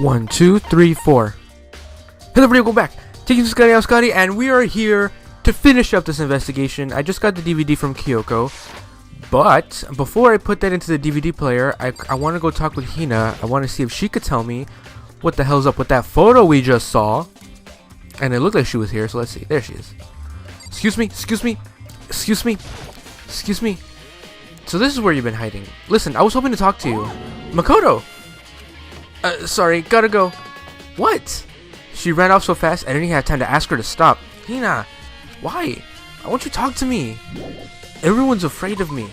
1, 2, 3, 4. Hello everybody, welcome back. Taking Scotty, I'm Scotty, and we are here to finish up this investigation. I just got the DVD from Kyoko, but before I put that into the DVD player, I want to go talk with Hina. I want to see if she could tell me what the hell's up with that photo we just saw. And it looked like she was here, so let's see. There she is. Excuse me, excuse me, excuse me, excuse me. So this is where you've been hiding. Listen, I was hoping to talk to you. Mukuro! Sorry, gotta go. What? She ran off so fast, I didn't even have time to ask her to stop. Hina, why? I want you to talk to me. Everyone's afraid of me.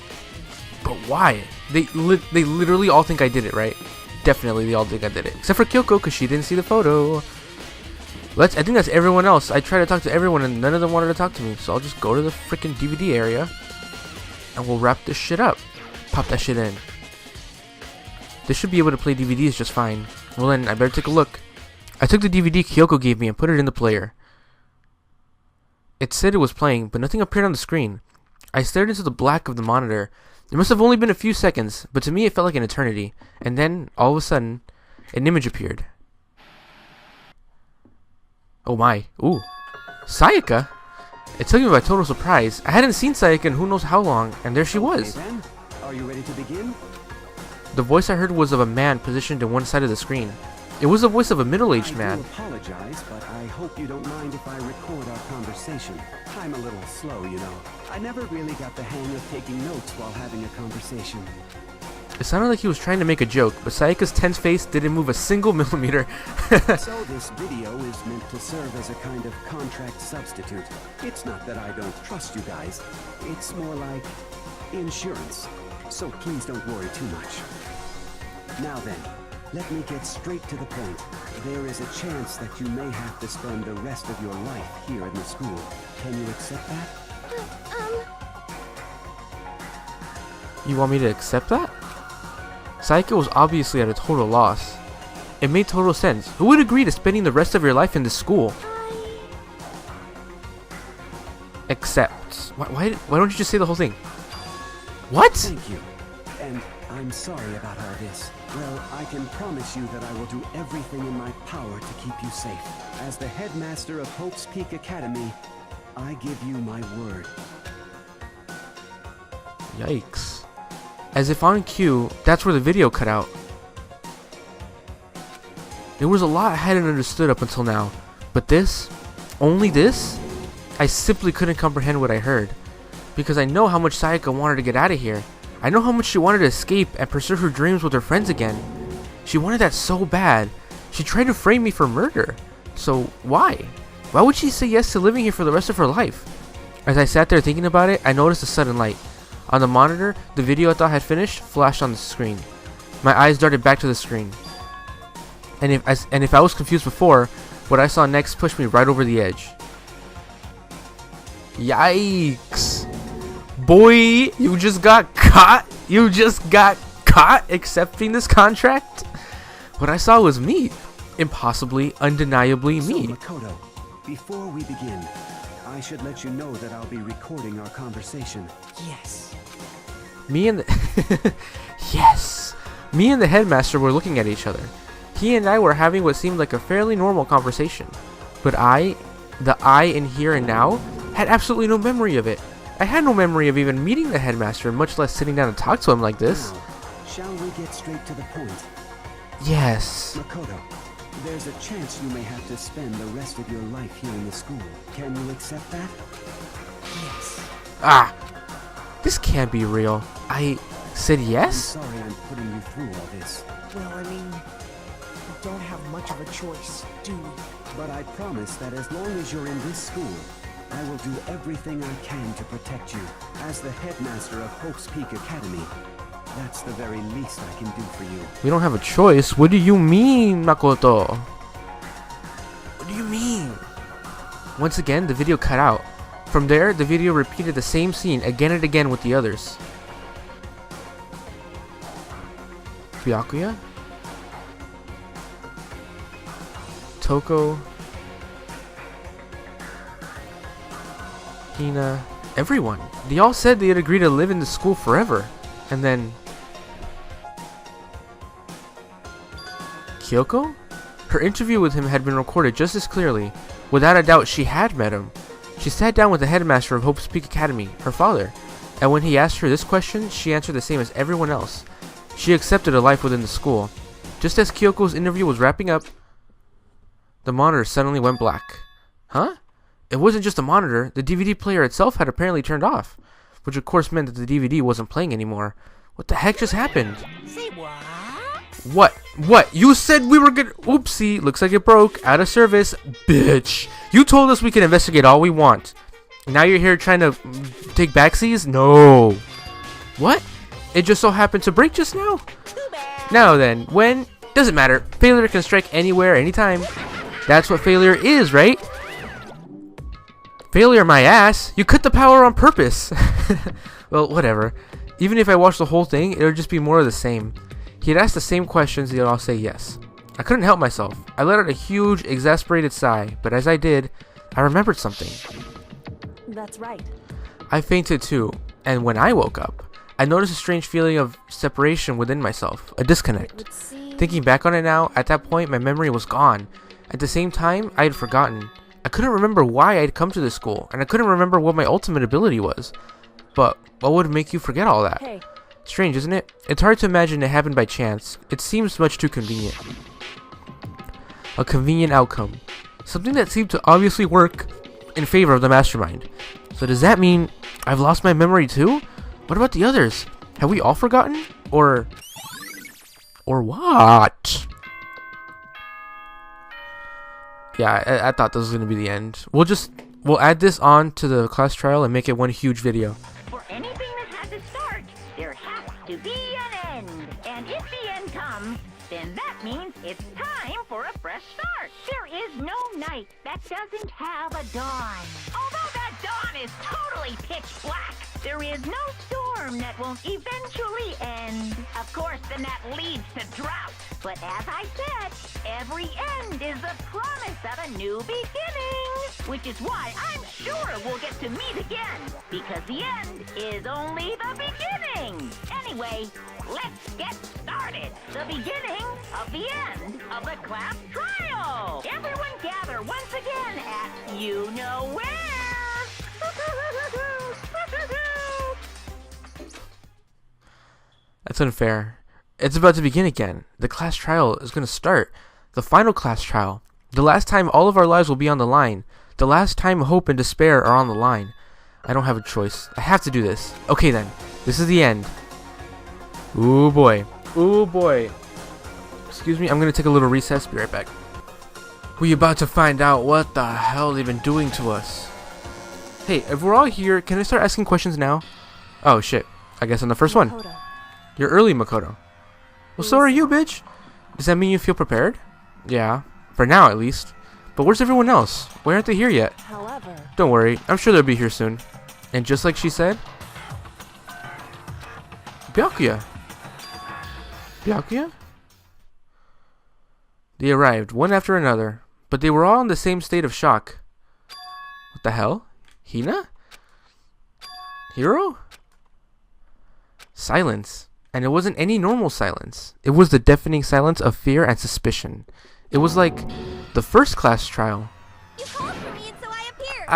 But why? They literally all think I did it, right? Definitely they all think I did it. Except for Kyoko, because she didn't see the photo. I think that's everyone else. I tried to talk to everyone and none of them wanted to talk to me. So I'll just go to the freaking DVD area. And we'll wrap this shit up. Pop that shit in. This should be able to play DVDs just fine. Well then, I better take a look. I took the DVD Kyoko gave me and put it in the player. It said it was playing, but nothing appeared on the screen. I stared into the black of the monitor. It must have only been a few seconds, but to me it felt like an eternity. And then, all of a sudden, an image appeared. Oh my. Ooh. Sayaka? It took me by total surprise. I hadn't seen Sayaka in who knows how long, and there she was. Okay, then. Are you ready to begin? The voice I heard was of a man positioned to one side of the screen. It was the voice of a middle-aged man. I do apologize, but I hope you don't mind if I record our conversation. I'm a little slow, you know. I never really got the hang of taking notes while having a conversation. It sounded like he was trying to make a joke, but Sayaka's tense face didn't move a single millimeter. So this video is meant to serve as a kind of contract substitute. It's not that I don't trust you guys. It's more like insurance. So please don't worry too much. Now then, let me get straight to the point. There is a chance that you may have to spend the rest of your life here in the school. Can you accept that? You want me to accept that? Sayaka was obviously at a total loss. It made total sense. Who would agree to spending the rest of your life in this school? Except... Why don't you just say the whole thing? What? Thank you. And I'm sorry about all this. Well, I can promise you that I will do everything in my power to keep you safe. As the headmaster of Hope's Peak Academy, I give you my word. Yikes. As if on cue, that's where the video cut out. There was a lot I hadn't understood up until now, but this, only this, I simply couldn't comprehend what I heard. Because I know how much Sayaka wanted to get out of here. I know how much she wanted to escape and pursue her dreams with her friends again. She wanted that so bad. She tried to frame me for murder. So why? Why would she say yes to living here for the rest of her life? As I sat there thinking about it, I noticed a sudden light. On the monitor, the video I thought had finished flashed on the screen. My eyes darted back to the screen. And if I was confused before, what I saw next pushed me right over the edge. Yikes. Boy, you just got caught. You just got caught accepting this contract. What I saw was me. Impossibly, undeniably me. So, Mukuro, before we begin, I should let you know that I'll be recording our conversation. Yes. Me and the yes. Me and the headmaster were looking at each other. He and I were having what seemed like a fairly normal conversation. But the I in here and now, had absolutely no memory of it. I had no memory of even meeting the headmaster, much less sitting down and talk to him like this. Now, shall we get straight to the point? Yes. Mukuro, there's a chance you may have to spend the rest of your life here in the school. Can you accept that? Yes. Ah. This can't be real. I said yes? I'm sorry I'm putting you through all this. Well, I mean, we don't have much of a choice, do we? But I promise that as long as you're in this school, I will do everything I can to protect you. As the headmaster of Hope's Peak Academy, that's the very least I can do for you. We don't have a choice. What do you mean, Makoto? What do you mean? Once again, the video cut out. From there, the video repeated the same scene again and again with the others. Byakuya? Toko? Hina? Everyone. They all said they had agreed to live in the school forever. And then... Kyoko? Her interview with him had been recorded just as clearly. Without a doubt, she had met him. She sat down with the headmaster of Hope's Peak Academy, her father, and when he asked her this question, she answered the same as everyone else. She accepted a life within the school. Just as Kyoko's interview was wrapping up, the monitor suddenly went black. Huh? It wasn't just a monitor, the DVD player itself had apparently turned off, which of course meant that the DVD wasn't playing anymore. What the heck just happened? Say what? What? You said we were gonna... Oopsie, looks like it broke. Out of service. Bitch. You told us we can investigate all we want. Now you're here trying to take backsies? No. What? It just so happened to break just now? Too bad. Now then, when? Doesn't matter. Failure can strike anywhere, anytime. That's what failure is, right? Failure my ass. You cut the power on purpose. Well, whatever. Even if I watch the whole thing, it'll just be more of the same. He'd ask the same questions, and I'll say yes. I couldn't help myself. I let out a huge, exasperated sigh, but as I did, I remembered something. That's right. I fainted too, and when I woke up, I noticed a strange feeling of separation within myself, a disconnect. Thinking back on it now, at that point, my memory was gone. At the same time, I had forgotten. I couldn't remember why I had come to this school, and I couldn't remember what my ultimate ability was. But what would make you forget all that? Hey. Strange, isn't it? It's hard to imagine it happened by chance. It seems much too convenient. A convenient outcome. Something that seemed to obviously work in favor of the mastermind. So does that mean I've lost my memory too? What about the others? Have we all forgotten? Or what? Yeah, I thought this was going to be the end. We'll add this on to the class trial and make it one huge video. For anything that has a start, there has to be an end. And if the end comes, then that means it's time for a fresh start. There is no night that doesn't have a dawn. Although that dawn is totally pitch black, there is no storm that won't eventually end. Of course, then that leads to drought. But as I said, every end is the promise of a new beginning. Which is why I'm sure we'll get to meet again. Because the end is only the beginning. Anyway, let's get started. The beginning of the end of the class trial. Everyone gather once again at you know where. That's unfair. It's about to begin again. The class trial is going to start. The final class trial. The last time all of our lives will be on the line. The last time hope and despair are on the line. I don't have a choice. I have to do this. Okay then. This is the end. Ooh boy. Ooh boy. Excuse me, I'm going to take a little recess. Be right back. We about to find out what the hell they've been doing to us. Hey, if we're all here, can I start asking questions now? Oh shit. I guess I'm the first one. Makoto. You're early, Makoto. Well, so are you, bitch. Does that mean you feel prepared? Yeah, for now at least. But where's everyone else? Why aren't they here yet? However, Don't worry, I'm sure they'll be here soon. And just like she said... Byakuya. Byakuya? They arrived, one after another. But they were all in the same state of shock. What the hell? Hina? Hiro? Silence. And it wasn't any normal silence. It was the deafening silence of fear and suspicion. It was like the first class trial. you called for me and so I appeared.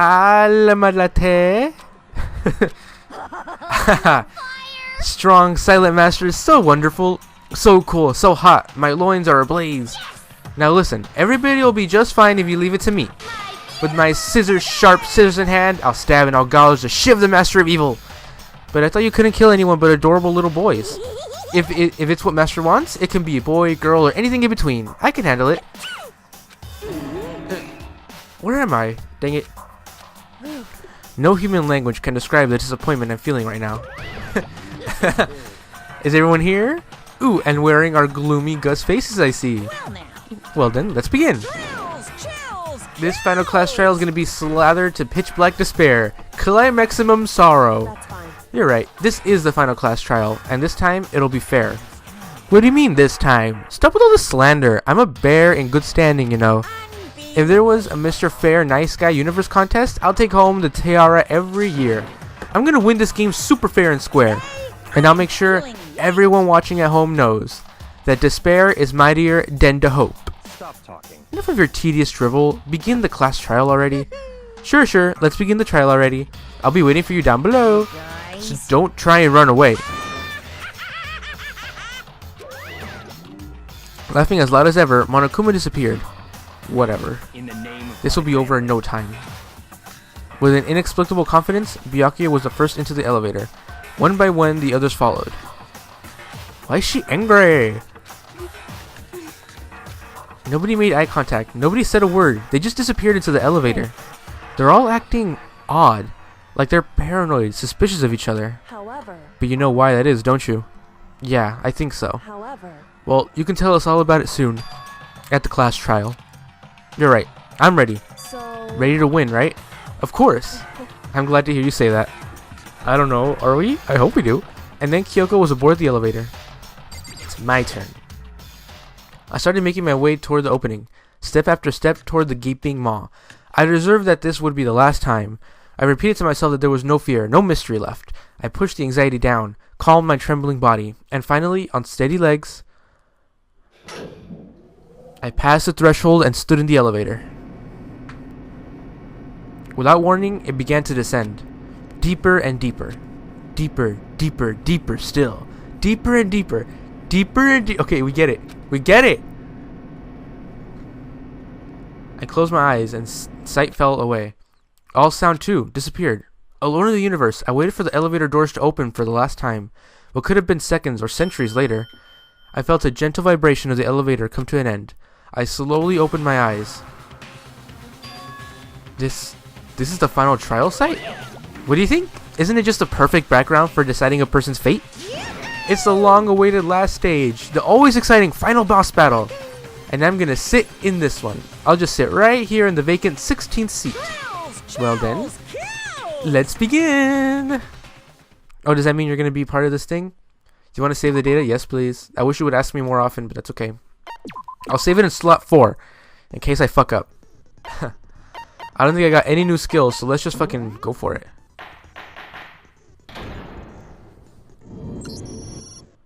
Alamalate. Strong, silent master is so wonderful, so cool, so hot. My loins are ablaze. Now listen, everybody will be just fine if you leave it to me. With my sharp scissors in hand, I'll stab and I'll gouge the shit of the master of evil. But I thought you couldn't kill anyone but adorable little boys. If it's what Master wants, it can be a boy, girl, or anything in between. I can handle it. Where am I? Dang it. No human language can describe the disappointment I'm feeling right now. Is everyone here? Ooh, and wearing our gloomy Gus faces, I see. Well now. Well then, let's begin. Chills. This final class trial is going to be slathered to pitch black despair. Climaximum sorrow. That's fine. You're right, this is the final class trial, and this time, it'll be fair. What do you mean, this time? Stop with all the slander. I'm a bear in good standing, you know. If there was a Mr. Fair Nice Guy Universe contest, I'll take home the tiara every year. I'm gonna win this game super fair and square. And I'll make sure everyone watching at home knows that despair is mightier than the hope. stop talking. Enough of your tedious drivel. Begin the class trial already. Sure. Let's begin the trial already. I'll be waiting for you down below. So don't try and run away. Laughing as loud as ever, Monokuma disappeared. Whatever. In the name of This will be over in no time. With an inexplicable confidence, Byakuya was the first into the elevator. One by one, the others followed. Why is she angry? Nobody made eye contact. Nobody said a word. They just disappeared into the elevator. They're all acting odd. Like they're paranoid, suspicious of each other. However, But you know why that is, don't you? Yeah, I think so. Well, you can tell us all about it soon. At the class trial. You're right. I'm ready. Ready to win, right? Of course. I'm glad to hear you say that. I don't know. Are we? I hope we do. And then Kyoko was aboard the elevator. It's my turn. I started making my way toward the opening. Step after step toward the gaping maw. I reserved that this would be the last time. I repeated to myself that there was no fear, no mystery left. I pushed the anxiety down, calmed my trembling body, and finally, on steady legs, I passed the threshold and stood in the elevator. Without warning, it began to descend. Deeper and deeper. Deeper, deeper, deeper still. Deeper and deeper. Deeper and deeper. Okay, we get it. We get it! I closed my eyes and sight fell away. All sound too disappeared. Alone in the universe, I waited for the elevator doors to open for the last time. What could have been seconds or centuries later. I felt a gentle vibration of the elevator come to an end. I slowly opened my eyes. This is the final trial site? What do you think? Isn't it just a perfect background for deciding a person's fate? It's the long-awaited last stage, the always exciting final boss battle. And I'm gonna sit in this one. I'll just sit right here in the vacant 16th seat. Well then, let's begin! Oh, does that mean you're gonna be part of this thing? Do you want to save the data? Yes, please. I wish you would ask me more often, but that's okay. I'll save it in slot 4, in case I fuck up. I don't think I got any new skills, so let's just fucking go for it.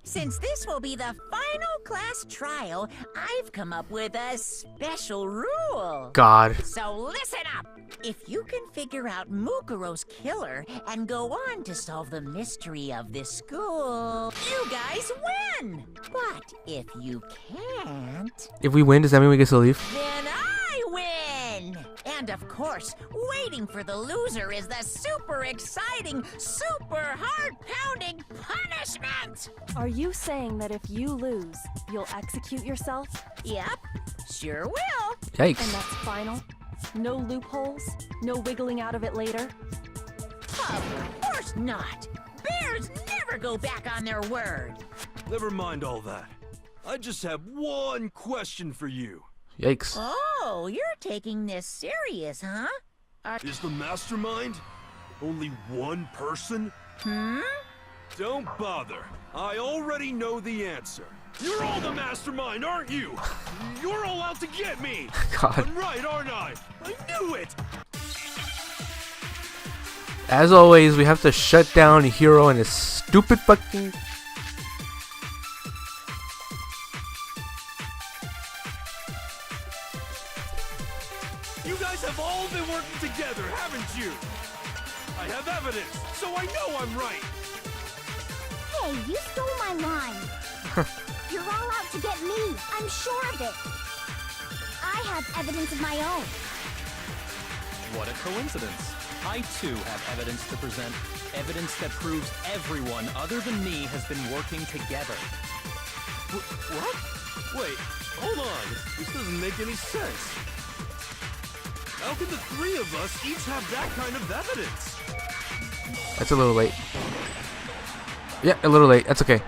Since this will be the final class trial, I've come up with a special rule. God. So listen up. If you can figure out Mukuro's killer and go on to solve the mystery of this school, you guys win. But if you can't, If we win, does that mean we get to leave? then I win. And of course, waiting for the loser is the super exciting, super heart-pounding punishment. are you saying that if you lose, you'll execute yourself? Yep, sure will. And Yikes. that's final? No loopholes? No wiggling out of it later? Of course not. Bears never go back on their word. Never mind all that. I just have one question for you. Yikes. Oh, you're taking this serious, huh? Is the mastermind only one person? Hmm? Don't bother. I already know the answer. You're all the mastermind, aren't you? You're all out to get me. God. I'm right, aren't I? I knew it. As always, we have to shut down Hiro and his stupid fucking... You guys have all been working together, haven't you? I have evidence, so I know I'm right. Hey, you stole my line. You're all out to get me. I'm sure of it. I have evidence of my own. What a coincidence. I too have evidence to present. Evidence that proves everyone other than me has been working together. What? Wait, hold on. This doesn't make any sense. How can the three of us each have that kind of evidence? That's a little late. Yeah, a little late. That's okay.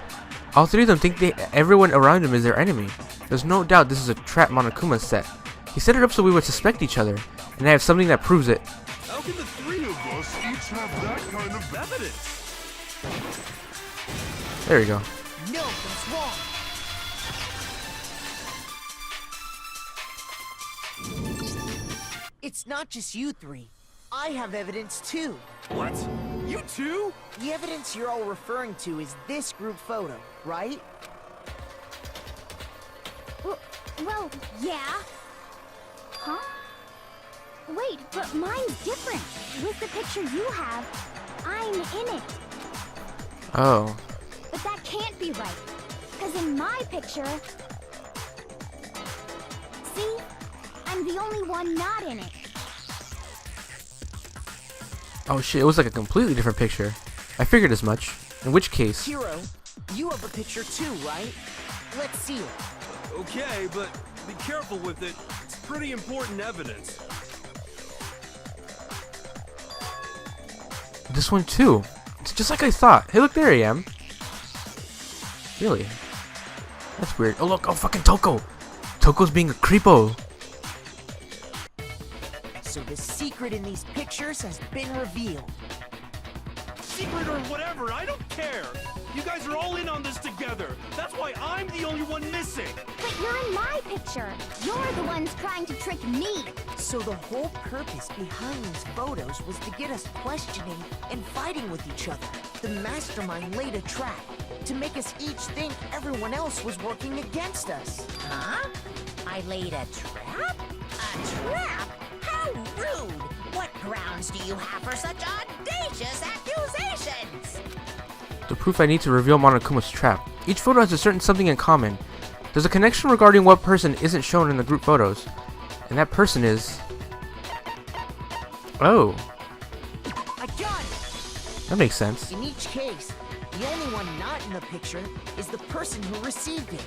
All three of them think everyone around him is their enemy. There's no doubt this is a trap Monokuma set. He set it up so we would suspect each other, and I have something that proves it. How can the three of us each have that kind of evidence? There we go. No, that's wrong. It's not just you three. I have evidence too. What? You too? The evidence you're all referring to is this group photo, right? Well, yeah. Huh? Wait, but mine's different. With the picture you have, I'm in it. Oh. But that can't be right. Because in my picture... See? I'm the only one not in it. Oh shit, it was like a completely different picture. I figured as much. In which case... Hero, you have a picture too, right? Let's see it. Okay, but be careful with it. It's pretty important evidence. This one too. It's just like I thought. Hey look, there I am. Really? That's weird. Oh look, oh fucking Toko! Toko's being a creepo. So the secret in these pictures has been revealed. Secret or whatever, I don't care. You guys are all in on this together. That's why I'm the only one missing. But you're in my picture. You're the ones trying to trick me. So the whole purpose behind these photos was to get us questioning and fighting with each other. The Mastermind laid a trap to make us each think everyone else was working against us. Huh? I laid a trap? A trap? How rude! What grounds do you have for such audacious accusations? The proof I need to reveal Monokuma's trap. Each photo has a certain something in common. There's a connection regarding what person isn't shown in the group photos. And that person is... Oh. I got it! That makes sense. In each case, the only one not in the picture is the person who received it.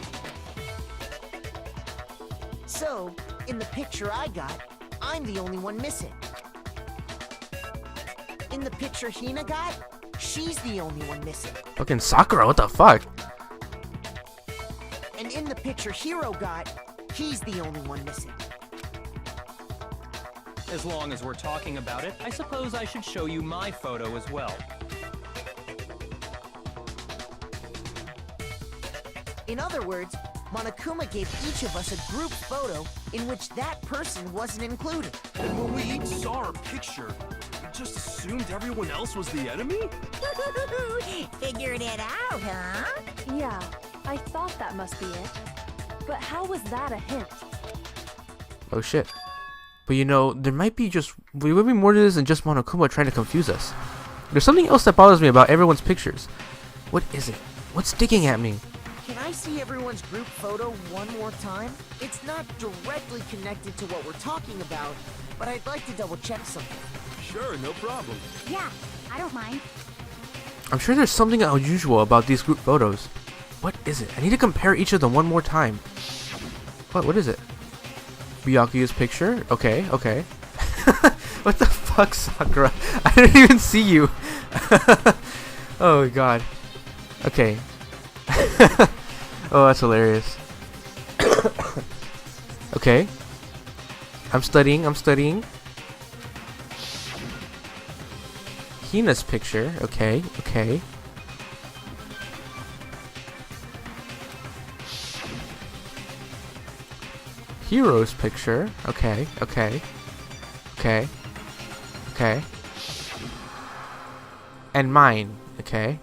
So, in the picture I got, I'm the only one missing. In the picture Hina got, she's the only one missing. Fucking Sakura, what the fuck? And in the picture Hiro got, he's the only one missing. As long as we're talking about it, I suppose I should show you my photo as well. In other words, Monokuma gave each of us a group photo in which that person wasn't included. When we each saw our picture, we just assumed everyone else was the enemy? Figured it out, huh? Yeah, I thought that must be it. But how was that a hint? Oh shit. But you know, there might be more to this than just Monokuma trying to confuse us. There's something else that bothers me about everyone's pictures. What is it? What's sticking at me? Can I see everyone's group photo one more time? It's not directly connected to what we're talking about, but I'd like to double check something. Sure, no problem. Yeah, I don't mind. I'm sure there's something unusual about these group photos. What is it? I need to compare each of them one more time. What is it? Byakuya's picture? Okay. What the fuck, Sakura? I didn't even see you. Oh god. Okay. Oh, that's hilarious. Okay. I'm studying. Hina's picture. Okay. Hero's picture. Okay. And mine. Okay.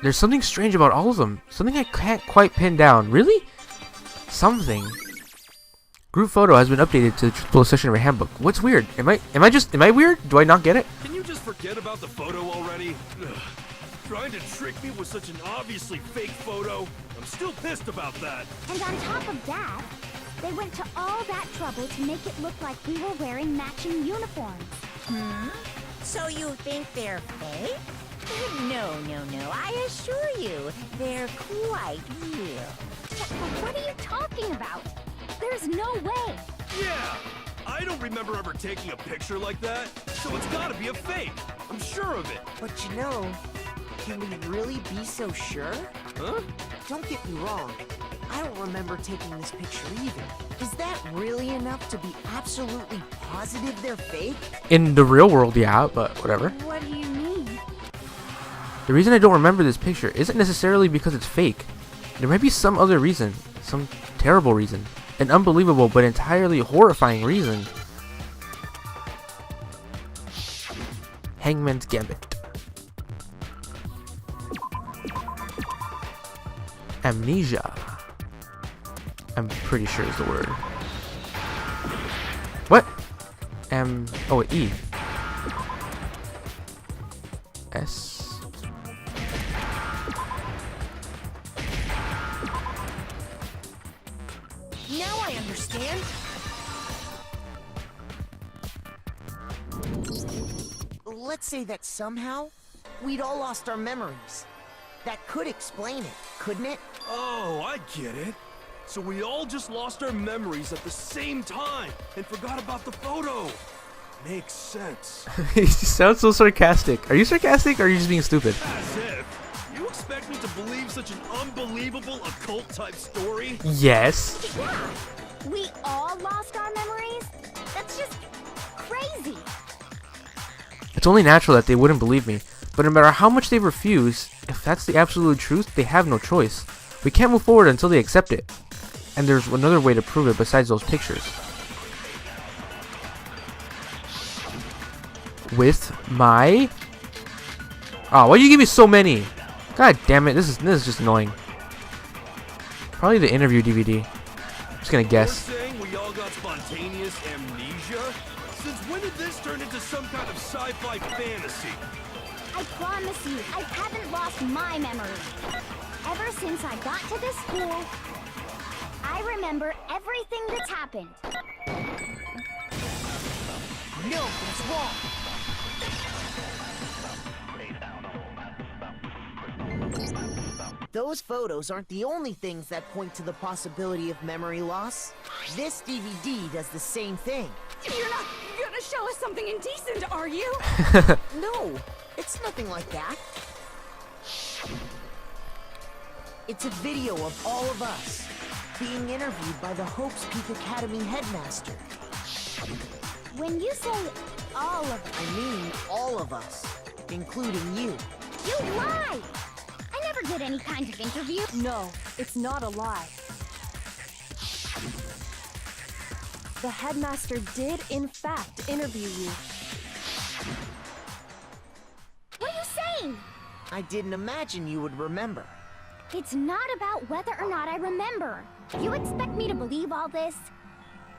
There's something strange about all of them. Something I can't quite pin down. Really? Something. Group photo has been updated to the Truthful Session Handbook. What's weird? Am I weird? Do I not get it? Can you just forget about the photo already? Ugh. Trying to trick me with such an obviously fake photo? I'm still pissed about that. And on top of that, they went to all that trouble to make it look like we were wearing matching uniforms. So you think they're fake? No, I assure you, they're quite real. What are you talking about? There's no way. Yeah! I don't remember ever taking a picture like that, so it's gotta be a fake. I'm sure of it. But you know, can we really be so sure? Huh? Don't get me wrong. I don't remember taking this picture either. Is that really enough to be absolutely positive they're fake? In the real world, yeah, but whatever. What do you mean? The reason I don't remember this picture isn't necessarily because it's fake. There might be some other reason. Some terrible reason. An unbelievable but entirely horrifying reason. Hangman's Gambit. amnesia. I'm pretty sure is the word. What? Oh, E. S. Now I understand. Let's say that somehow we'd all lost our memories. That could explain it, couldn't it? Oh, I get it. So we all just lost our memories at the same time and forgot about the photo. Makes sense. He sounds so sarcastic. Are you sarcastic or are you just being stupid? As if. You expect me to believe such an unbelievable occult-type story? Yes. Yeah, we all lost our memories? That's just crazy. It's only natural that they wouldn't believe me. But no matter how much they refuse, if that's the absolute truth, they have no choice. We can't move forward until they accept it. And there's another way to prove it besides those pictures. With my... Oh, why do you give me so many? God damn it, this is just annoying. Probably the interview DVD. I'm just gonna guess. You're saying we all got spontaneous amnesia? Since when did this turn into some kind of sci-fi fantasy? I promise you, I haven't lost my memory. Ever since I got to this school, I remember everything that's happened. No, it's wrong. Those photos aren't the only things that point to the possibility of memory loss. This DVD does the same thing. You're not gonna show us something indecent, are you? No, it's nothing like that. It's a video of all of us being interviewed by the Hope's Peak Academy headmaster. When you say all of us, I mean all of us, including you. you lie! I never did any kind of interview. No, it's not a lie. The headmaster did, in fact, interview you. What are you saying? I didn't imagine you would remember. It's not about whether or not I remember. You expect me to believe all this?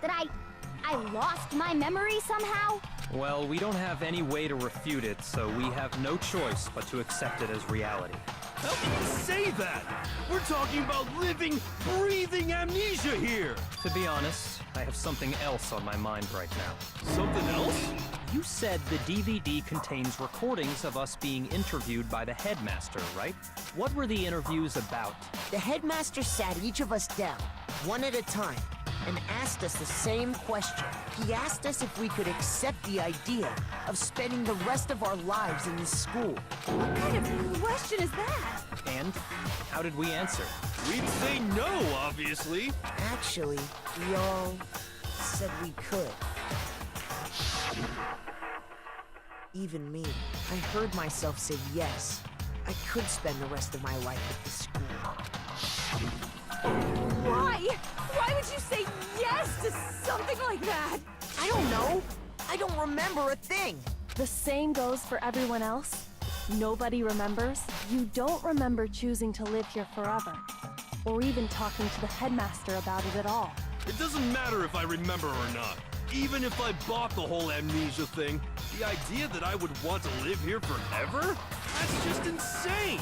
That I lost my memory somehow? Well, we don't have any way to refute it, so we have no choice but to accept it as reality. How can you say that? We're talking about living, breathing amnesia here. To be honest, I have something else on my mind right now. Something else? You said the DVD contains recordings of us being interviewed by the headmaster, right? What were the interviews about? The headmaster sat each of us down, one at a time, and asked us the same question. He asked us if we could accept the idea of spending the rest of our lives in this school. What kind of question is that? And how did we answer? We'd say no, obviously. Actually, we all said we could. Even me. I heard myself say yes. I could spend the rest of my life at this school. Why? Why would you say yes to something like that? I don't know. I don't remember a thing. The same goes for everyone else. Nobody remembers. You don't remember choosing to live here forever, or even talking to the headmaster about it at all. It doesn't matter if I remember or not. Even if I bought the whole amnesia thing, the idea that I would want to live here forever? That's just insane!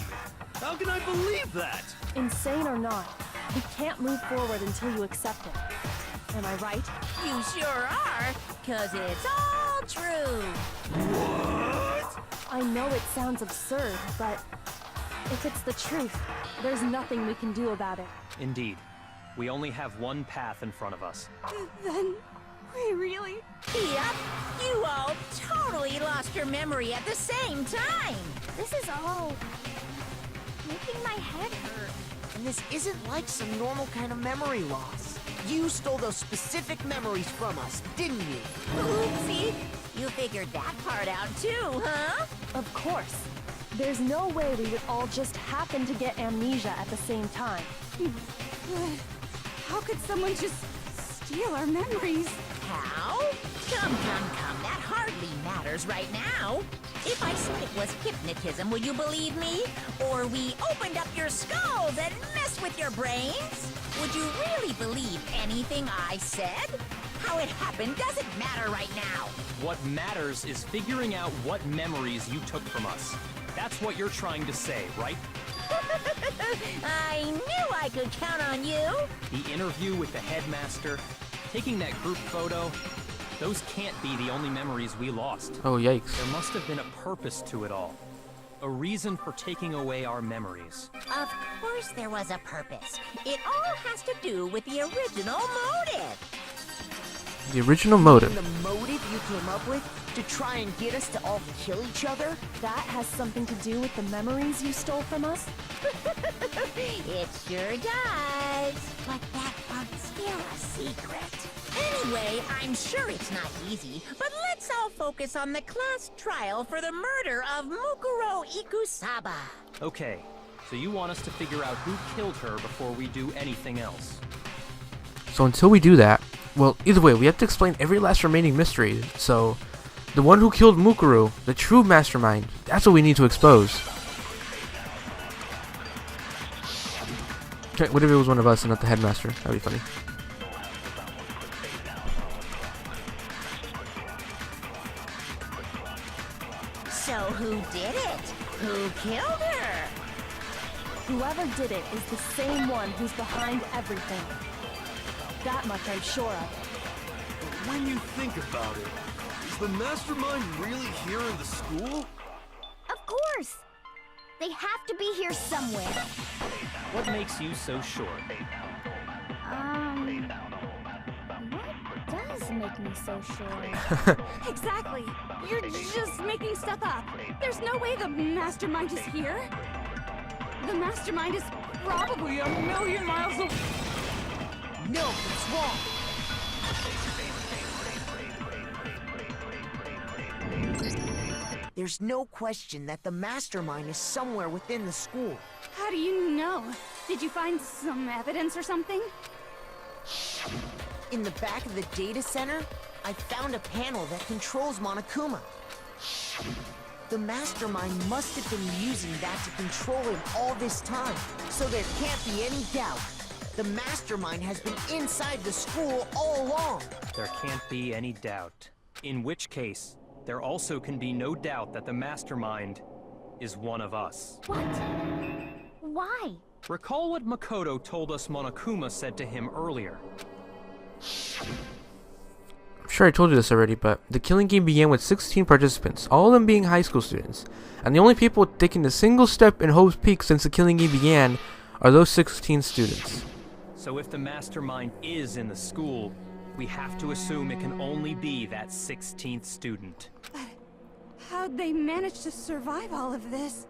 How can I believe that? Insane or not, we can't move forward until you accept it. Am I right? You sure are, 'cause it's all true. What? I know it sounds absurd, but if it's the truth, there's nothing we can do about it. Indeed. We only have one path in front of us. Then, we really... Yep, you all totally lost your memory at the same time. This is all making my head hurt. And this isn't like some normal kind of memory loss. You stole those specific memories from us, didn't you? Oopsie, you figured that part out too, huh? Of course. There's no way we would all just happen to get amnesia at the same time. But how could someone just steal our memories? How? Come, that hardly matters right now. If I said it was hypnotism, would you believe me? Or we opened up your skulls and messed with your brains? Would you really believe anything I said? How it happened doesn't matter right now. What matters is figuring out what memories you took from us. That's what you're trying to say, right? I knew I could count on you. The interview with the headmaster, taking that group photo, those can't be the only memories we lost. Oh, yikes. There must have been a purpose to it all. A reason for taking away our memories. Of course there was a purpose. It all has to do with the original motive. The original motive. The motive you came up with to try and get us to all kill each other? That has something to do with the memories you stole from us? It sure does. But that part's still a secret. Anyway, I'm sure it's not easy, but let's all focus on the class trial for the murder of Mukuro Ikusaba. Okay, so you want us to figure out who killed her before we do anything else. So until we do that, well, either way, we have to explain every last remaining mystery. So, the one who killed Mukuro, the true mastermind, that's what we need to expose. Okay, what if it was one of us and not the headmaster? That'd be funny. So who did it? Who killed her? Whoever did it is the same one who's behind everything. That much I'm sure of. But when you think about it, is the mastermind really here in the school? Of course! They have to be here somewhere. What makes you so sure? What does make me so sure? Exactly. You're just making stuff up. There's no way the mastermind is here. The mastermind is probably a million miles away. No, it's wrong. There's no question that the mastermind is somewhere within the school. How do you know? Did you find some evidence or something? In the back of the data center, I found a panel that controls Monokuma. The mastermind must have been using that to control him all this time, so there can't be any doubt. The mastermind has been inside the school all along. There can't be any doubt. In which case, there also can be no doubt that the mastermind is one of us. What? Why? Recall what Makoto told us Monokuma said to him earlier. I'm sure I told you this already, but the killing game began with 16 participants, all of them being high school students. And the only people taking a single step in Hope's Peak since the killing game began are those 16 students. So if the mastermind is in the school, we have to assume it can only be that 16th student. How'd they manage to survive all of this?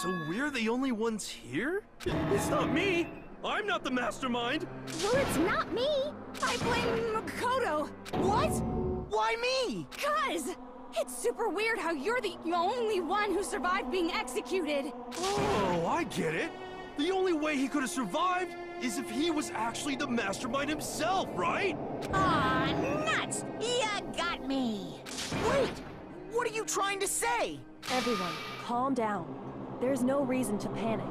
So we're the only ones here? It's not me! I'm not the mastermind! Well, it's not me! I blame Makoto. What? Why me? 'Cause it's super weird how you're the only one who survived being executed. Oh, I get it! The only way he could have survived is if he was actually the mastermind himself, right? Aw, nuts! Ya got me! Wait! What are you trying to say? Everyone, calm down. There's no reason to panic.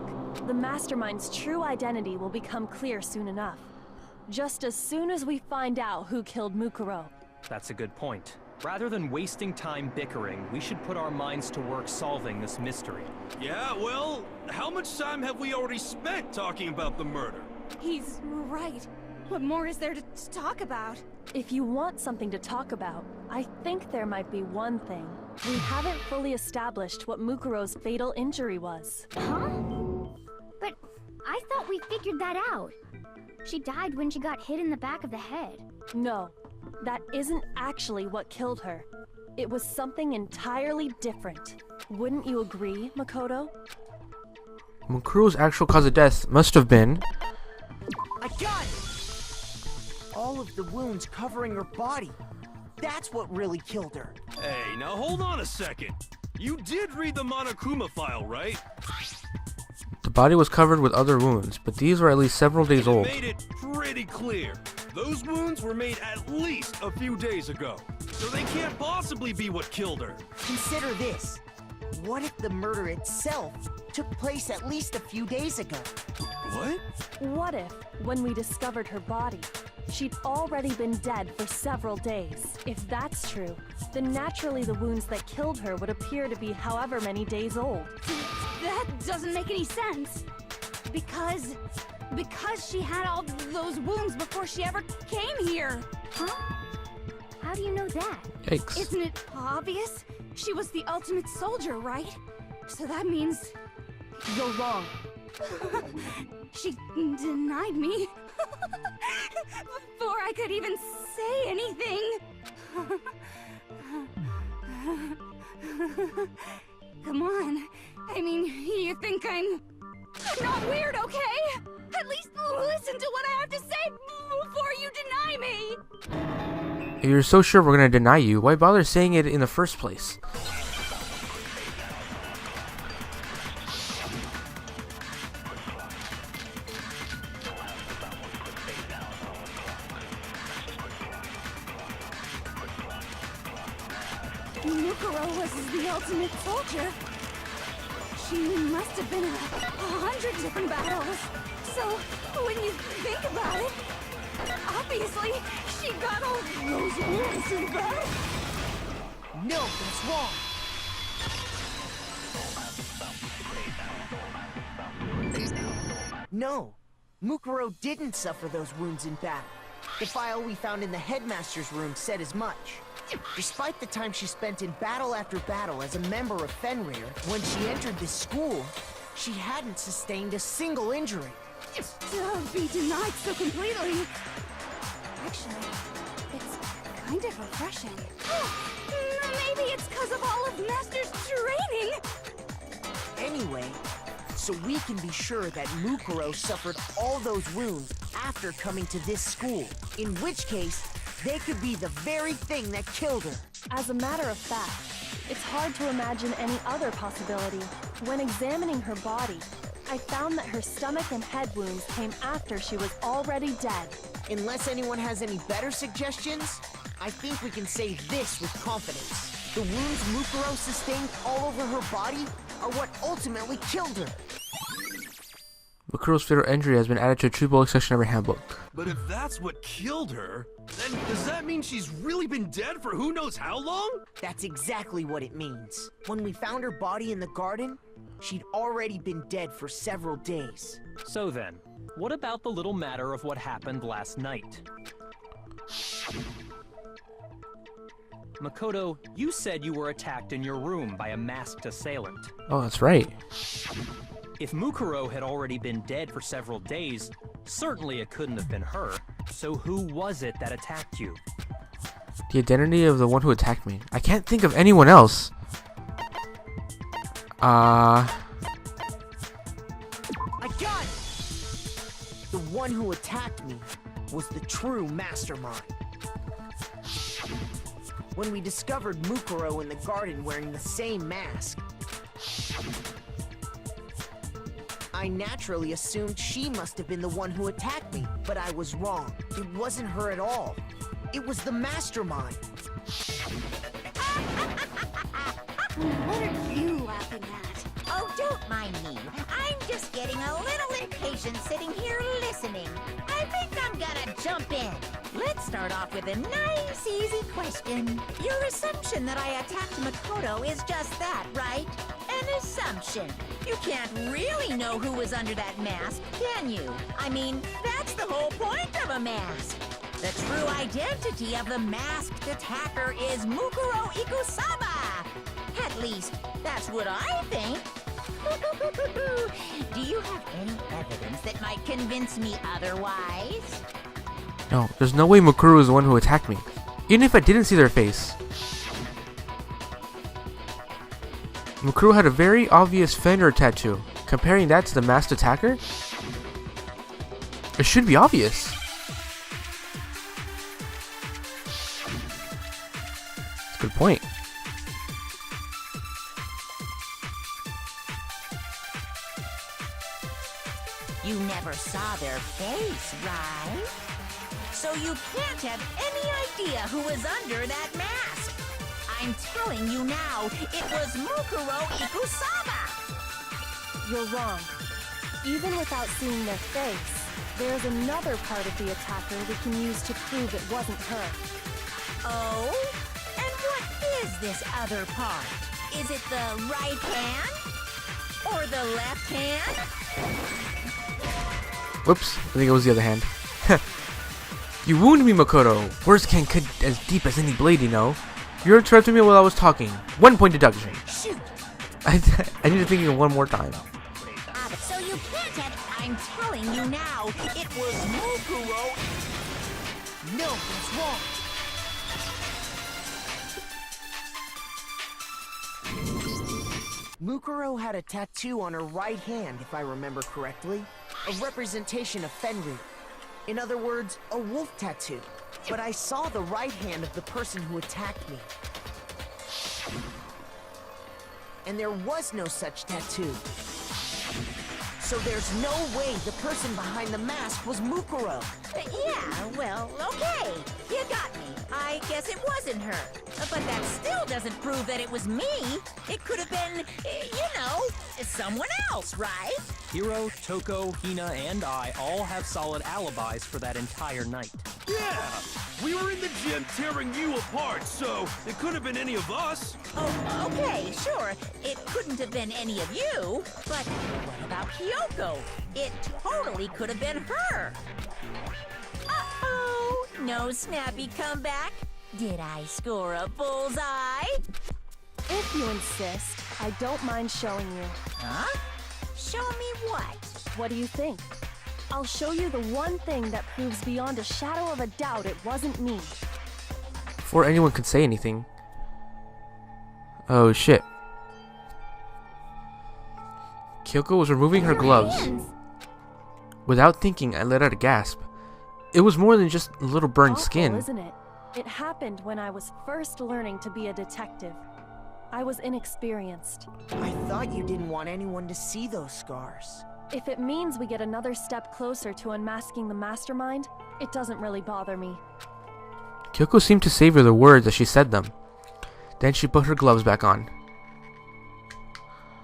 The mastermind's true identity will become clear soon enough. Just as soon as we find out who killed Mukuro. That's a good point. Rather than wasting time bickering, we should put our minds to work solving this mystery. Yeah, well, how much time have we already spent talking about the murder? He's right. What more is there to talk about? If you want something to talk about, I think there might be one thing. We haven't fully established what Mukuro's fatal injury was. Huh? But I thought we figured that out. She died when she got hit in the back of the head. No, that isn't actually what killed her. It was something entirely different. Wouldn't you agree, Makoto? Mukuro's actual cause of death must have been... I got it! All of the wounds covering her body. That's what really killed her. Hey, now hold on a second. You did read the Monokuma file, right? The body was covered with other wounds, but these were at least several days old. It made it pretty clear. Those wounds were made at least a few days ago. So they can't possibly be what killed her. Consider this. What if the murder itself took place at least a few days ago? What? What if, when we discovered her body, she'd already been dead for several days? If that's true, then naturally the wounds that killed her would appear to be however many days old. That doesn't make any sense. Because she had all those wounds before she ever came here. Huh? How do you know that? Yikes. Isn't it obvious? She was the ultimate soldier, right? So that means You're wrong. she denied me before I could even say anything. Come on. I mean, you think I'm not weird, okay? At least listen to what I have to say before you deny me. If you're so sure we're gonna deny you, why bother saying it in the first place? Mukuro was the ultimate soldier. She must have been in 100 different battles. So, when you think about it, obviously, she got all those wounds in battle. No, that's wrong. No, Mukuro didn't suffer those wounds in battle. The file we found in the headmaster's room said as much. Despite the time she spent in battle after battle as a member of Fenrir, when she entered this school, she hadn't sustained a single injury. To be denied so completely. Actually, it's kind of refreshing. Maybe it's because of all of Master's training. Anyway, so we can be sure that Mukuro suffered all those wounds after coming to this school, in which case, they could be the very thing that killed her. As a matter of fact, it's hard to imagine any other possibility. When examining her body, I found that her stomach and head wounds came after she was already dead. Unless anyone has any better suggestions, I think we can say this with confidence. The wounds Mukuro sustained all over her body are what ultimately killed her. Mukuro's fatal injury has been added to a true bullet section of her handbook. But if that's what killed her, then does that mean she's really been dead for who knows how long? That's exactly what it means. When we found her body in the garden, she'd already been dead for several days. So then, what about the little matter of what happened last night? Makoto, you said you were attacked in your room by a masked assailant. Oh, that's right. If Mukuro had already been dead for several days, certainly it couldn't have been her. So who was it that attacked you? The identity of the one who attacked me. I can't think of anyone else. I got it! The one who attacked me was the true mastermind. When we discovered Mukuro in the garden wearing the same mask, I naturally assumed she must have been the one who attacked me, but I was wrong. It wasn't her at all. It was the mastermind. What are you laughing at? Oh, don't mind me. I'm just getting a little impatient sitting here listening. I think I'm gonna jump in. Let's start off with a nice, easy question. Your assumption that I attacked Makoto is just that, right? An assumption. You can't really know who was under that mask, can you? I mean, that's the whole point of a mask. The true identity of the masked attacker is Mukuro Ikusaba. At least, that's what I think. Do you have any evidence that might convince me otherwise? No, there's no way Mukuro is the one who attacked me. Even if I didn't see their face. Mukuro had a very obvious Fenrir tattoo. Comparing that to the masked attacker? It should be obvious. That's a good point. You never saw their face, right? So you can't have any idea who was under that mask. I'm telling you now, it was Mukuro Ikusama! You're wrong. Even without seeing their face, there's another part of the attacker we can use to prove it wasn't her. Oh? And what is this other part? Is it the right hand? Or the left hand? Whoops, I think it was the other hand. You wound me, Mukuro. Words can't cut as deep as any blade, you know. You interrupted me while I was talking. 1 point deduction. Shoot! I need to think of it one more time. So you can't have... I'm telling you now, it was Mukuro... No, it's wrong. Mukuro had a tattoo on her right hand, if I remember correctly. A representation of Fenrir. In other words, a wolf tattoo. But I saw the right hand of the person who attacked me. And there was no such tattoo. So there's no way the person behind the mask was Mukuro. Yeah, well, okay. You got me. I guess it wasn't her. But that still doesn't prove that it was me. It could have been, you know, someone else, right? Hiro, Toko, Hina, and I all have solid alibis for that entire night. Yeah! We were in the gym tearing you apart, so it could have been any of us. Oh, okay, sure. It couldn't have been any of you. But what about Kyoko? It totally could have been her. Uh-oh! No snappy comeback? Did I score a bullseye? If you insist, I don't mind showing you. Huh? Show me what? What do you think? I'll show you the one thing that proves beyond a shadow of a doubt it wasn't me. Before anyone could say anything. Oh shit. Kyoko was removing her gloves. Without thinking, I let out a gasp. It was more than just a little burned Awful, skin. Isn't it? It happened when I was first learning to be a detective. I was inexperienced. I thought you didn't want anyone to see those scars. If it means we get another step closer to unmasking the mastermind, it doesn't really bother me. Kyoko seemed to savor the words as she said them. Then she put her gloves back on.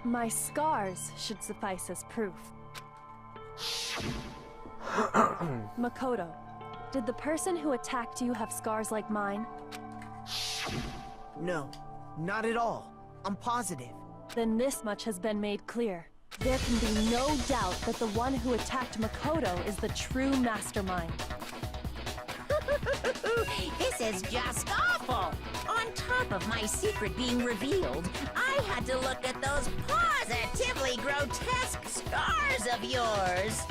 My scars should suffice as proof. Makoto, did the person who attacked you have scars like mine? No, not at all. I'm positive. Then this much has been made clear. There can be no doubt that the one who attacked Makoto is the true mastermind. This is just awful! On top of my secret being revealed, I had to look at those positively grotesque scars of yours.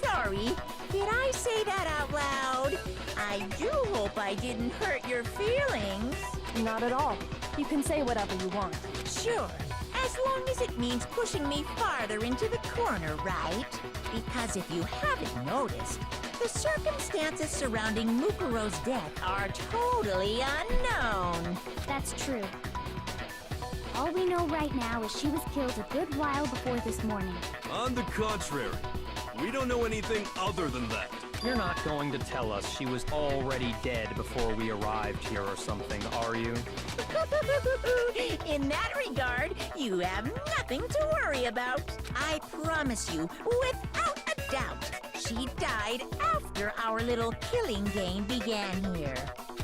Sorry, did I say that out loud? I do hope I didn't hurt your feelings. Not at all. You can say whatever you want. Sure, as long as it means pushing me farther into the corner, right? Because if you haven't noticed, the circumstances surrounding Mukuro's death are totally unknown. That's true. All we know right now is she was killed a good while before this morning. On the contrary, we don't know anything other than that. You're not going to tell us she was already dead before we arrived here or something, are you? In that regard, you have nothing to worry about. I promise you, without a doubt, she died after our little killing game began here.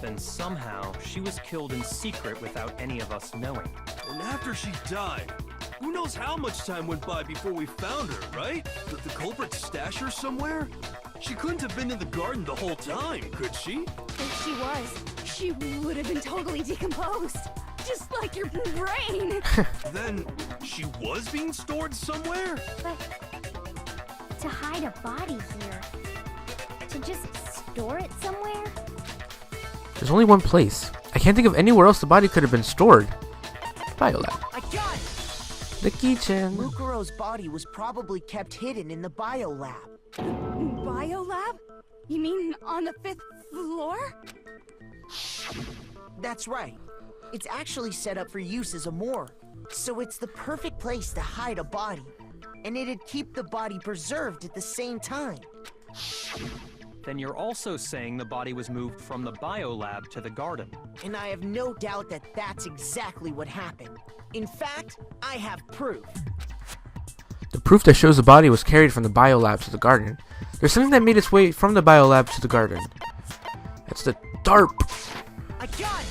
Then somehow she was killed in secret without any of us knowing. And after she died, who knows how much time went by before we found her, right? Did the culprit stash her somewhere? She couldn't have been in the garden the whole time, could she? If she was, she would have been totally decomposed. Just like your brain. Then she was being stored somewhere? But to hide a body here, to just store it somewhere? There's only one place. I can't think of anywhere else the body could have been stored. Biolab. I got it! The kitchen. Mukuro's body was probably kept hidden in the biolab. Biolab? You mean on the 5th floor? That's right. It's actually set up for use as a morgue. So it's the perfect place to hide a body. And it'd keep the body preserved at the same time. then you're also saying the body was moved from the biolab to the garden. And I have no doubt that that's exactly what happened. In fact, I have proof. The proof that shows the body was carried from the biolab to the garden. There's something that made its way from the biolab to the garden. That's the TARP. I got it!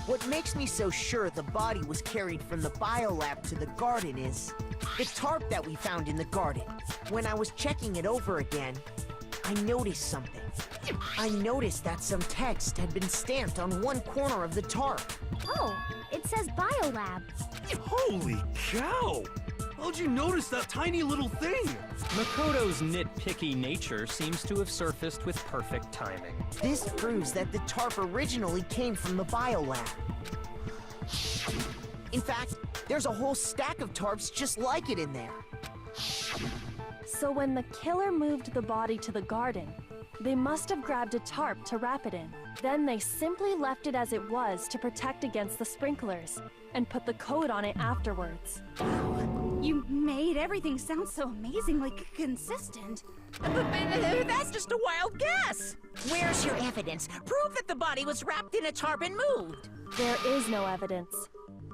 What makes me so sure the body was carried from the biolab to the garden is the tarp that we found in the garden. When I was checking it over again, I noticed something. I noticed that some text had been stamped on one corner of the tarp. Oh, it says biolab. Holy cow! How'd you notice that tiny little thing? Makoto's nitpicky nature seems to have surfaced with perfect timing. This proves that the tarp originally came from the biolab. In fact, there's a whole stack of tarps just like it in there. So when the killer moved the body to the garden, they must have grabbed a tarp to wrap it in. Then they simply left it as it was to protect against the sprinklers, and put the coat on it afterwards. You made everything sound so amazingly consistent. That's just a wild guess. Where's your evidence? Prove that the body was wrapped in a tarp and moved. There is no evidence.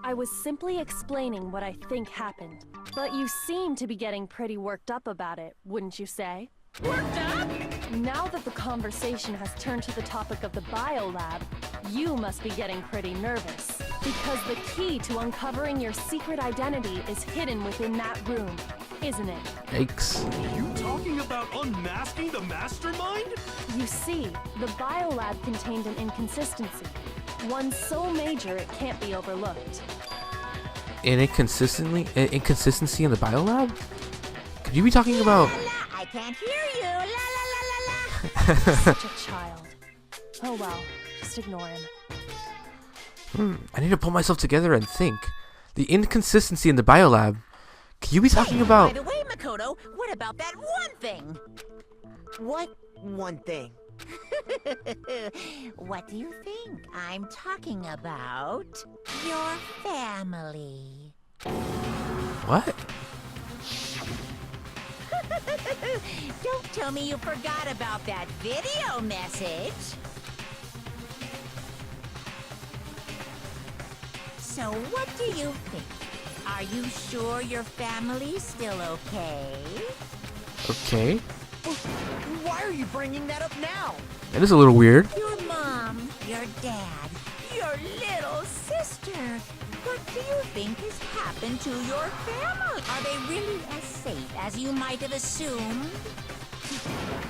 I was simply explaining what I think happened. But you seem to be getting pretty worked up about it, wouldn't you say? Worked up? Now that the conversation has turned to the topic of the biolab, you must be getting pretty nervous. Because the key to uncovering your secret identity is hidden within that room, isn't it? Yikes. Are you talking about unmasking the Mastermind? You see, the biolab contained an inconsistency. One so major it can't be overlooked. An inconsistency in the biolab? Could you be talking about... I can't hear you. La la la la la. Such a child. Oh well, just ignore him. I need to pull myself together and think. The inconsistency in the biolab. Could you be talking about... By the way, Makoto, what about that one thing? What one thing? What do you think I'm talking about? Your family. What? Don't tell me you forgot about that video message. So what do you think? Are you sure your family's still okay? Okay. Why are you bringing that up now? That is a little weird. Your mom, your dad, your little sister. What do you think has happened to your family? Are they really as safe as you might have assumed?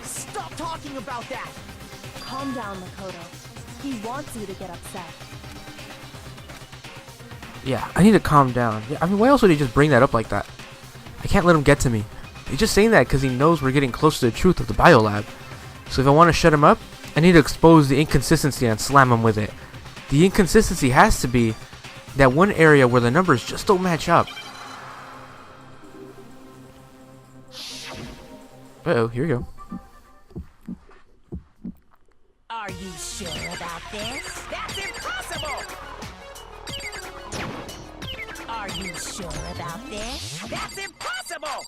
Stop talking about that! Calm down, Makoto. He wants you to get upset. Yeah, I need to calm down. Yeah, I mean, why else would he just bring that up like that? I can't let him get to me. He's just saying that because he knows we're getting close to the truth of the biolab. So if I want to shut him up, I need to expose the inconsistency and slam him with it. The inconsistency has to be that one area where the numbers just don't match up. Uh-oh, here we go. Are you sure about this? That's impossible! Are you sure about this? That's impossible!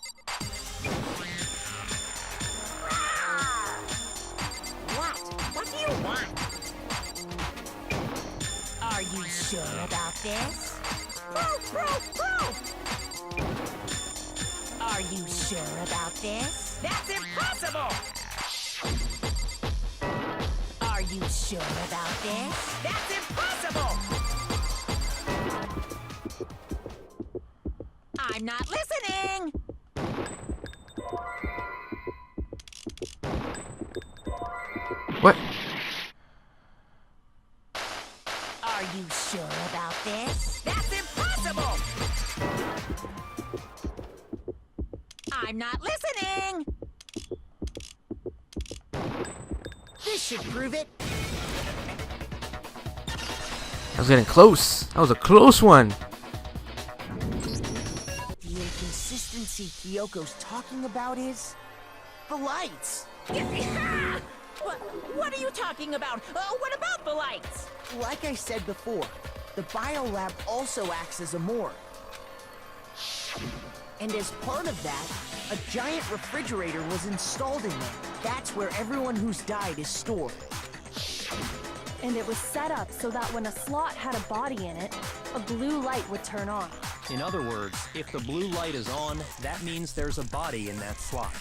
What do you want? Are you sure about this? Are you sure about this? That's impossible! Are you sure about this? That's impossible! I'm not listening! What? Are you sure about this? That's impossible! I'm not listening! This should prove it. I was getting close. That was a close one. The inconsistency Kyoko's talking about is... the lights! What are you talking about? What about the lights? Like I said before, the biolab also acts as a morgue. And as part of that, a giant refrigerator was installed in there. That's where everyone who's died is stored. And it was set up so that when a slot had a body in it, a blue light would turn on. In other words, if the blue light is on, that means there's a body in that slot.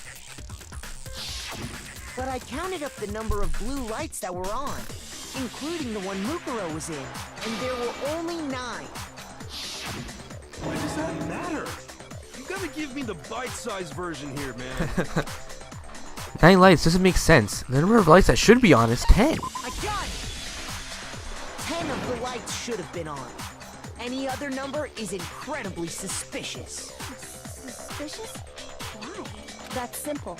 But I counted up the number of blue lights that were on, including the one Mukuro was in, and there were only 9. Why does that matter? You gotta give me the bite-sized version here, man. 9 lights doesn't make sense. The number of lights that should be on is 10. I got it! 10 of the lights should have been on. Any other number is incredibly suspicious. Suspicious? Why? That's simple.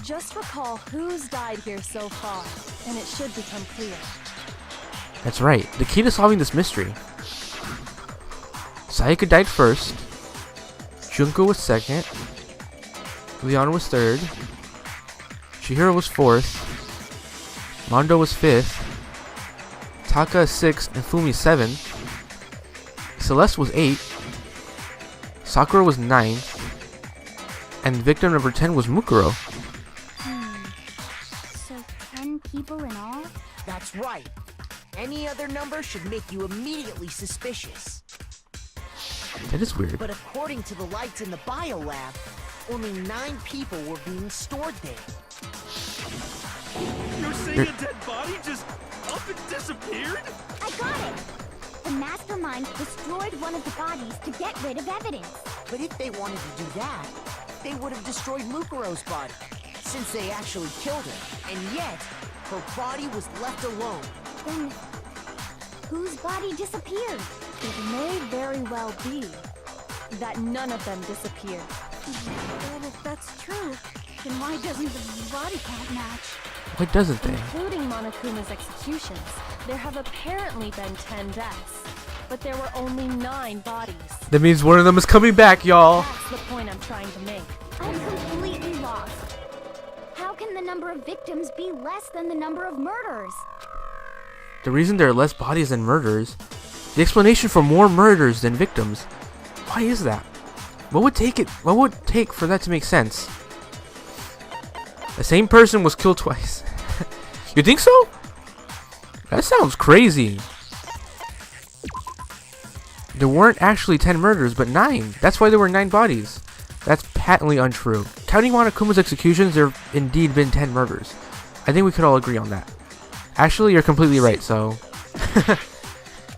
Just recall who's died here so far, and it should become clear. That's right. The key to solving this mystery. Sayaka died first. Junko was second. Leon was third. Chihiro was fourth. Mondo was fifth. Taka is sixth and Fumi seventh. Celeste was 8th. Sakura was 9th. And victim number 10 was Mukuro. So 10 people in all? That's right. Any other number should make you immediately suspicious. That is weird. But according to the lights in the biolab, only 9 people were being stored there. You're saying a dead body just up and disappeared? I got it! The Mastermind destroyed one of the bodies to get rid of evidence. But if they wanted to do that, they would have destroyed Mukuro's body, since they actually killed her. And yet, her body was left alone. Then, whose body disappeared? It may very well be that none of them disappeared. But if that's true, then why doesn't the body count match? Why doesn't they? Including Monokuma's executions, there have apparently been 10 deaths, but there were only 9 bodies. That means one of them is coming back, y'all. That's the point I'm trying to make. I'm completely lost. How can the number of victims be less than the number of murders? The reason there are less bodies than murders, the explanation for more murders than victims. Why is that? What would it take for that to make sense? The same person was killed twice. You think so? That sounds crazy. There weren't actually 10 murders, but 9. That's why there were 9 bodies. That's patently untrue. Counting Monokuma's executions, there have indeed been 10 murders. I think we could all agree on that. Actually, you're completely right, so...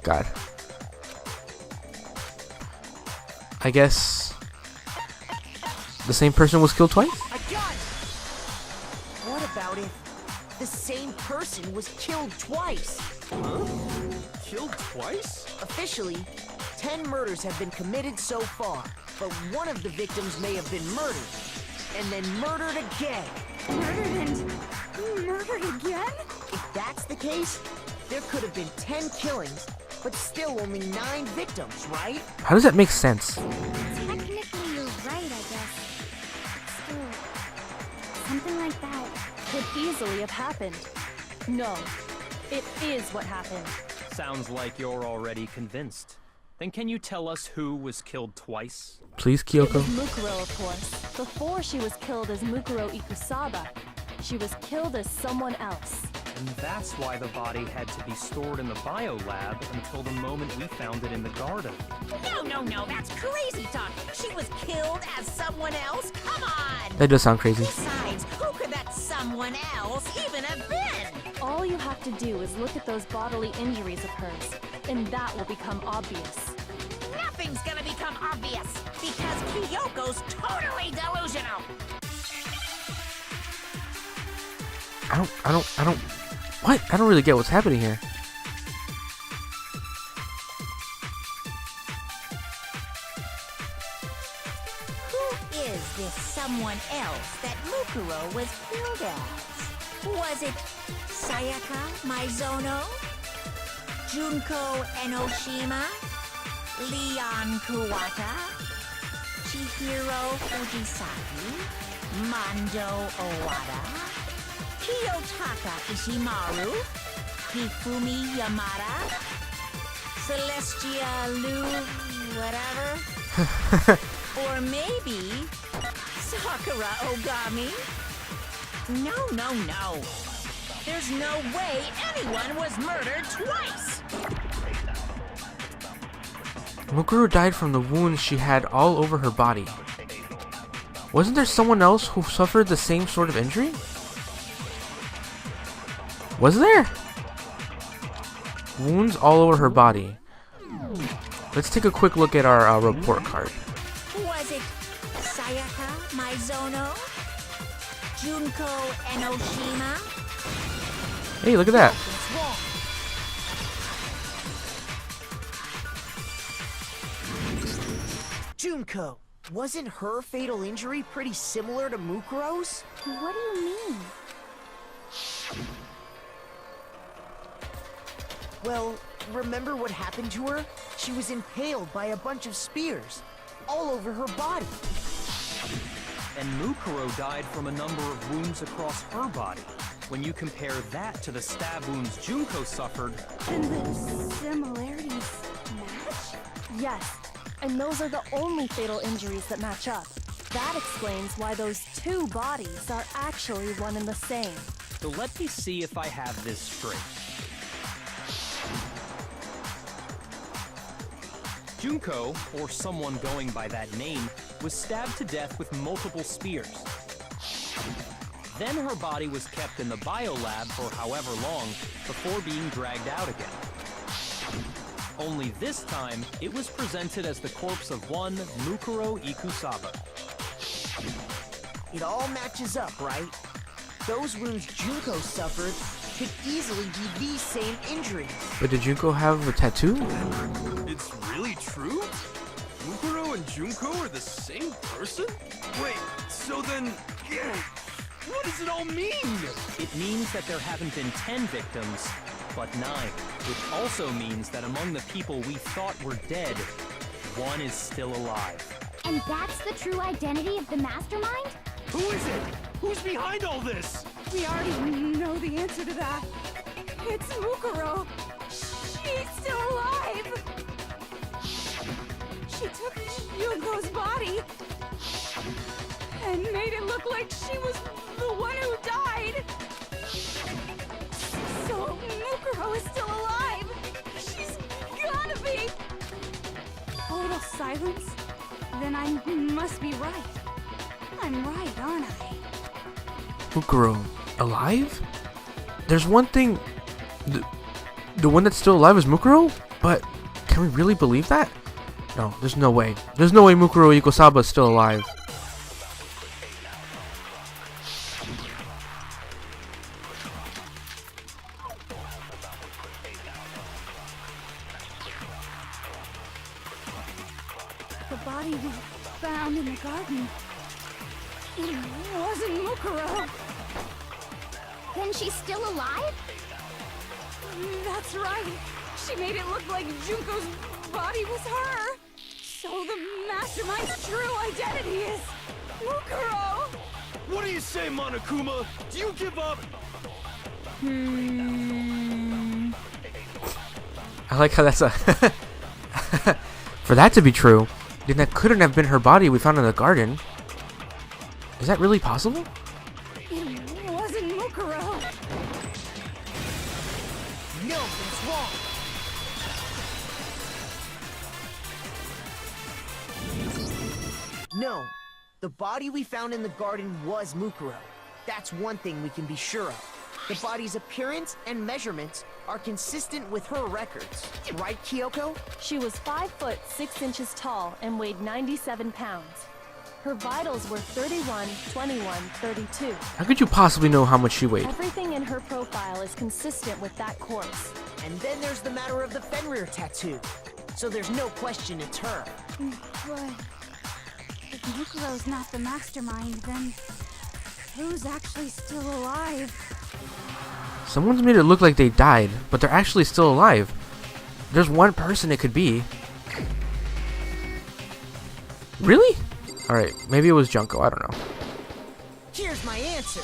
God. I guess... the same person was killed twice? I got it! What about if the same person was killed twice? Huh? Killed twice? Officially, 10 murders have been committed so far, but one of the victims may have been murdered, and then murdered again. Murdered and murdered again? If that's the case, there could have been 10 killings, but still only 9 victims, right? How does that make sense? Technically, you're right, I guess. But still, something like that. Could easily have happened. No, it is what happened. Sounds like you're already convinced. Then can you tell us who was killed twice? Please, It Kyoko. was Mukuro, of course. Before she was killed as Mukuro Ikusaba, she was killed as someone else. And that's why the body had to be stored in the biolab until the moment we found it in the garden. No, that's crazy talk. She was killed as someone else? Come on! That does sound crazy. Besides, who could that someone else even have been? All you have to do is look at those bodily injuries of hers, and that will become obvious. Nothing's gonna become obvious, because Kyoko's totally delusional. I don't... What? I don't really get what's happening here. Who is this someone else that Mukuro was killed as? Was it Sayaka Maizono? Junko Enoshima? Leon Kuwata? Chihiro Fujisaki? Mondo Owada? Kiyotaka Ishimaru? Hifumi Yamada? Celestia Lu... whatever? Or maybe Sakura Ogami? No, no, no. There's no way anyone was murdered twice! Mukuro died from the wounds she had all over her body. Wasn't there someone else who suffered the same sort of injury? Was there? Wounds all over her body. Let's take a quick look at our report card. Was it Sayaka Maizono? Junko Enoshima? Hey, look at that. Junko, wasn't her fatal injury pretty similar to Mukuro's? What do you mean? Well, remember what happened to her? She was impaled by a bunch of spears, all over her body. And Mukuro died from a number of wounds across her body. When you compare that to the stab wounds Junko suffered... And the similarities match? Yes, and those are the only fatal injuries that match up. That explains why those two bodies are actually one and the same. So let me see if I have this straight. Junko, or someone going by that name, was stabbed to death with multiple spears. Then her body was kept in the biolab for however long before being dragged out again. Only this time, it was presented as the corpse of one Mukuro Ikusaba. It all matches up, right? Those wounds Junko suffered could easily be these same injuries. But did Junko have a tattoo? It's really true? Mukuro and Junko are the same person? Wait, so then... what does it all mean? It means that there haven't been 10 victims, but 9. Which also means that among the people we thought were dead, one is still alive. And that's the true identity of the Mastermind? Who is it? Who's behind all this? We already know the answer to that. It's Mukuro. She's still alive. She took Junko's body and made it look like she was the one who died. So Mukuro is still alive. She's gotta be. Total silence? Then I must be right. I'm right, aren't I? Mukuro alive? There's one thing. The one that's still alive is Mukuro? But can we really believe that? No, there's no way. There's no way Mukuro Ikusaba is still alive. The body we found in the garden. It wasn't Mukuro. Then she's still alive? That's right. She made it look like Junko's body was her. So the Mastermind's true identity is Mukuro. What do you say, Monokuma? Do you give up? I like how that's a... For that to be true, then that couldn't have been her body we found in the garden. Is that really possible? It wasn't Mukuro. No, it's wrong. No, the body we found in the garden was Mukuro. That's one thing we can be sure of. The body's appearance and measurements are consistent with her records. Right, Kyoko? She was 5 foot 6 inches tall and weighed 97 pounds. Her vitals were 31, 21, 32. How could you possibly know how much she weighed? Everything in her profile is consistent with that corpse. And then there's the matter of the Fenrir tattoo. So there's no question it's her. But if Mukuro's not the Mastermind, then who's actually still alive? Someone's made it look like they died, but they're actually still alive. There's one person it could be. Really? Alright, maybe it was Junko, I don't know. Here's my answer.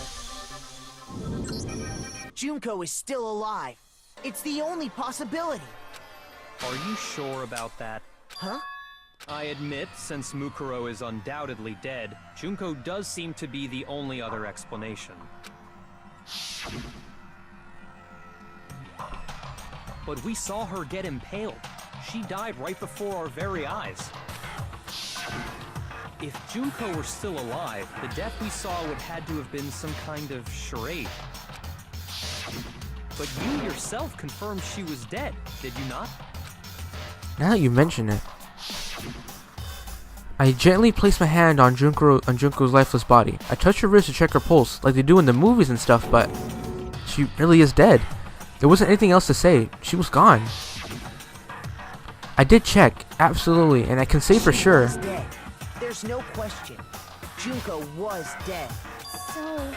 Junko is still alive. It's the only possibility. Are you sure about that? Huh? I admit, since Mukuro is undoubtedly dead, Junko does seem to be the only other explanation. But we saw her get impaled. She died right before our very eyes. If Junko were still alive, the death we saw would had to have been some kind of charade. But you yourself confirmed she was dead, did you not? Now that you mention it, I gently placed my hand on Junko's lifeless body. I touched her wrist to check her pulse, like they do in the movies and stuff, but she really is dead. There wasn't anything else to say. She was gone. I did check, absolutely, and I can say for sure. Was dead. There's no question. Junko was dead. So,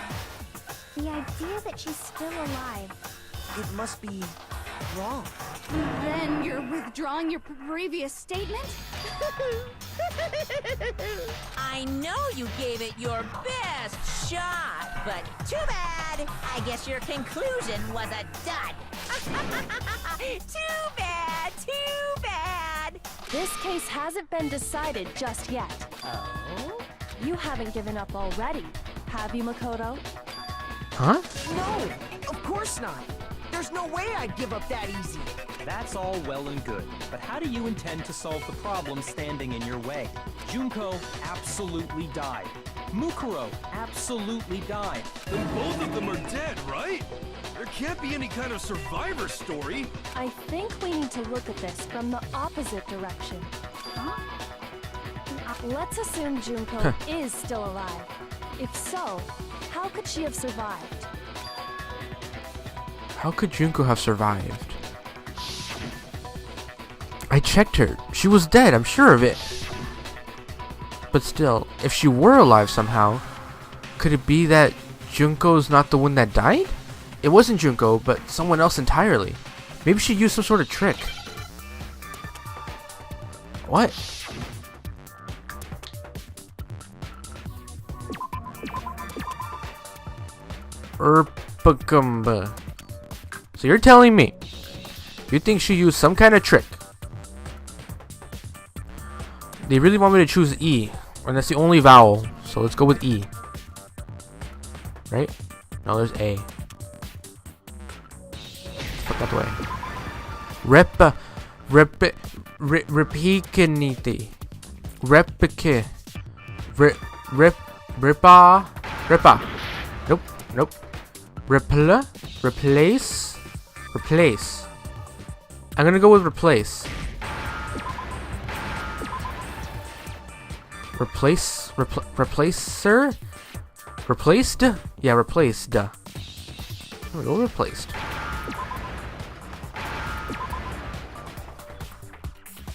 the idea that she's still alive. It must be wrong. Then you're withdrawing your previous statement? I know you gave it your best shot, but too bad. I guess your conclusion was a dud. Too bad, too bad. This case hasn't been decided just yet. Oh? You haven't given up already, have you, Mukuro? Huh? No, of course not. There's no way I'd give up that easy. That's all well and good, but how do you intend to solve the problem standing in your way? Junko absolutely died. Mukuro absolutely died. Then both of them are dead, right? There can't be any kind of survivor story. I think we need to look at this from the opposite direction. Let's assume Junko is still alive. If so, how could she have survived? How could Junko have survived? I checked her. She was dead, I'm sure of it. But still, if she were alive somehow, could it be that Junko's not the one that died? It wasn't Junko, but someone else entirely. Maybe she used some sort of trick. What? Erpagumba. So you're telling me you think she used some kind of trick? They really want me to choose E, and that's the only vowel, so let's go with E. Right? No, there's A. Put that away. Repicanity. Repica. Ripa. Nope. Replace. I'm gonna go with replace. Replacer? Replaced? Yeah, replaced. There we go, replaced.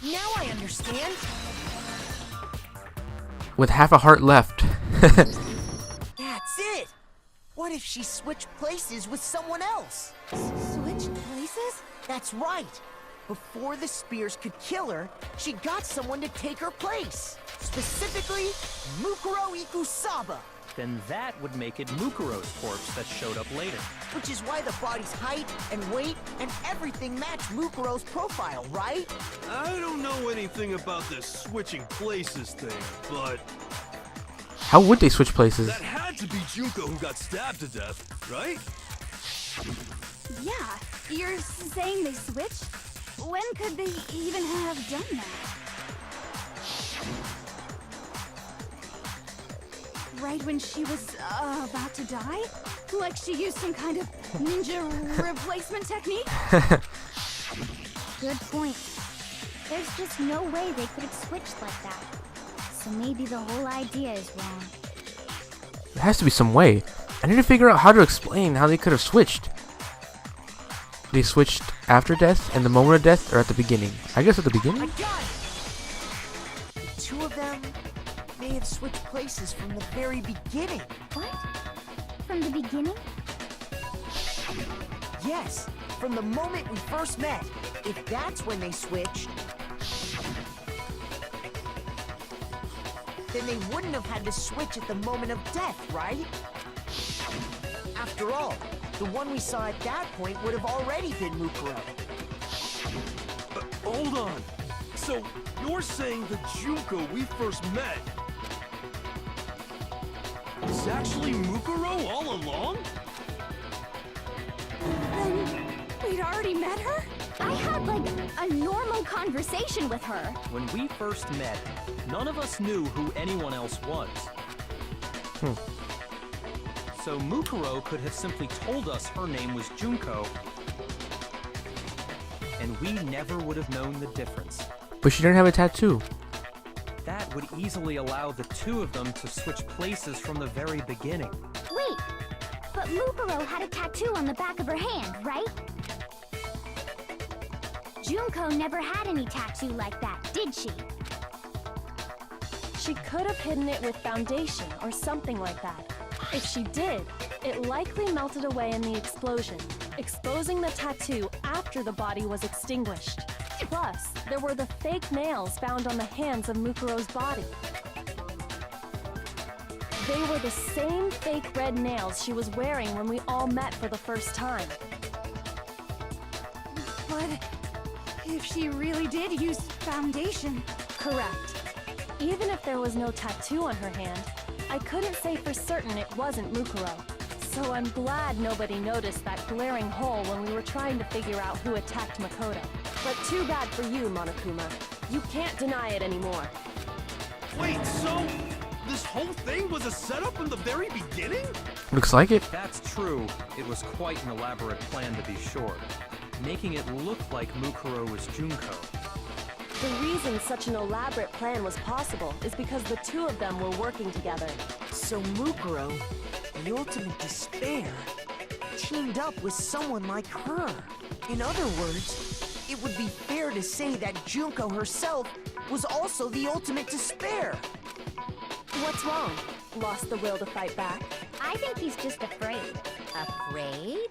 Now I understand. With half a heart left. That's it. What if she switched places with someone else? Switched places? That's right. Before the spears could kill her, she got someone to take her place. Specifically, Mukuro Ikusaba. Then that would make it Mukuro's corpse that showed up later. Which is why the body's height and weight and everything match Mukuro's profile, right? I don't know anything about this switching places thing, but How would they switch places? that had to be Junko who got stabbed to death, right? Yeah, you're saying they switched? When could they even have done that? Right when she was about to die? Like she used some kind of ninja replacement technique? Good point. There's just no way they could have switched like that. So maybe the whole idea is wrong. There has to be some way. I need to figure out how to explain how they could have switched. They switched after death, and the moment of death, or at the beginning? I guess at the I beginning? got it! The two of them may have switched places from the very beginning. What? From the beginning? Yes, from the moment we first met. If that's when they switched, then they wouldn't have had to switch at the moment of death, right? After all, the one we saw at that point would have already been Mukuro. Hold on. So, you're saying the Junko we first met is actually Mukuro all along? Then we'd already met her? I had, like, a normal conversation with her. When we first met, none of us knew who anyone else was. So Mukuro could have simply told us her name was Junko, and we never would have known the difference. But she didn't have a tattoo. That would easily allow the two of them to switch places from the very beginning. Wait, but Mukuro had a tattoo on the back of her hand, right? Junko never had any tattoo like that, did she? She could have hidden it with foundation or something like that. If she did, it likely melted away in the explosion, exposing the tattoo after the body was extinguished. Plus, there were the fake nails found on the hands of Mukuro's body. They were the same fake red nails she was wearing when we all met for the first time. But if she really did use foundation... Correct. Even if there was no tattoo on her hand, I couldn't say for certain it wasn't Mukuro. So I'm glad nobody noticed that glaring hole when we were trying to figure out who attacked Makoto. But too bad for you, Monokuma. You can't deny it anymore. Wait, so this whole thing was a setup in the very beginning? Looks like it. That's true. It was quite an elaborate plan, to be sure, making it look like Mukuro was Junko. The reason such an elaborate plan was possible is because the two of them were working together. So Mukuro, the ultimate despair, teamed up with someone like her. In other words, it would be fair to say that Junko herself was also the ultimate despair. What's wrong? Lost the will to fight back? I think he's just afraid. Afraid?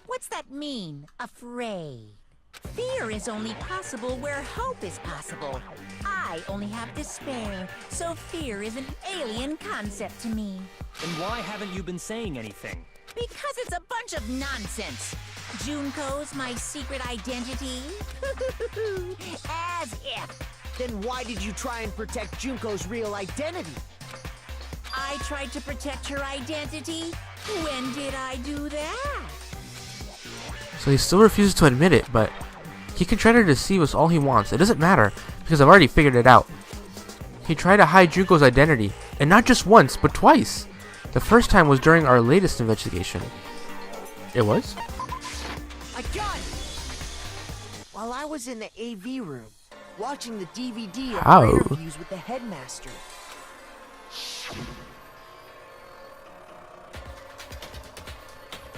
What's that mean, afraid? Fear is only possible where hope is possible. I only have despair, so fear is an alien concept to me. Then why haven't you been saying anything? Because it's a bunch of nonsense. Junko's my secret identity? As if. Then why did you try and protect Junko's real identity? I tried to protect her identity? When did I do that? So he still refuses to admit it, but he can try to deceive us all he wants. It doesn't matter, because I've already figured it out. He tried to hide Junko's identity, and not just once, but twice. The first time was during our latest investigation. It was? I got it! While I was in the AV room, watching the DVD of How? her interviews with the headmaster.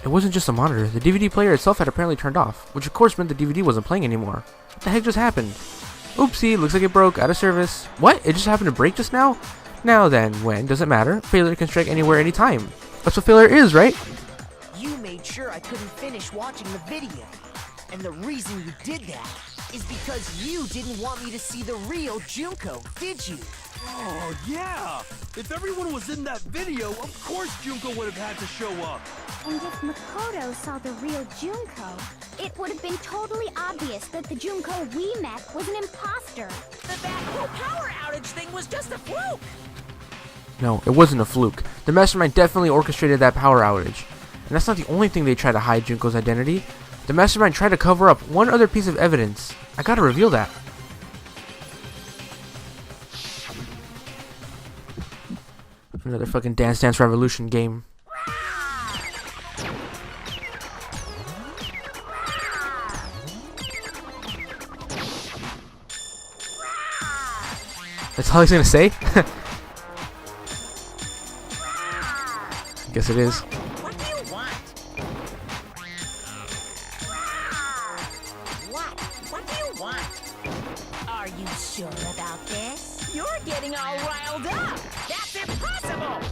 It wasn't just a monitor. The DVD player itself had apparently turned off, which of course meant the DVD wasn't playing anymore. What the heck just happened? Oopsie, looks like it broke, out of service. What? It just happened to break just now? Now then, when? Doesn't matter. Failure can strike anywhere, anytime. That's what failure is, right? You made sure I couldn't finish watching the video. And the reason you did that is because you didn't want me to see the real Junko, did you? Oh, yeah! If everyone was in that video, of course Junko would have had to show up. And if Makoto saw the real Junko, it would have been totally obvious that the Junko we met was an imposter. That whole power outage thing was just a fluke! No, it wasn't a fluke. The Mastermind definitely orchestrated that power outage. And that's not the only thing they tried to hide Junko's identity. The Mastermind tried to cover up one other piece of evidence. I gotta reveal that. Another fucking Dance Dance Revolution game. That's all he's gonna say? Guess it is. What do you want? What do you want? Are you sure about this? You're getting all riled up! That's impossible!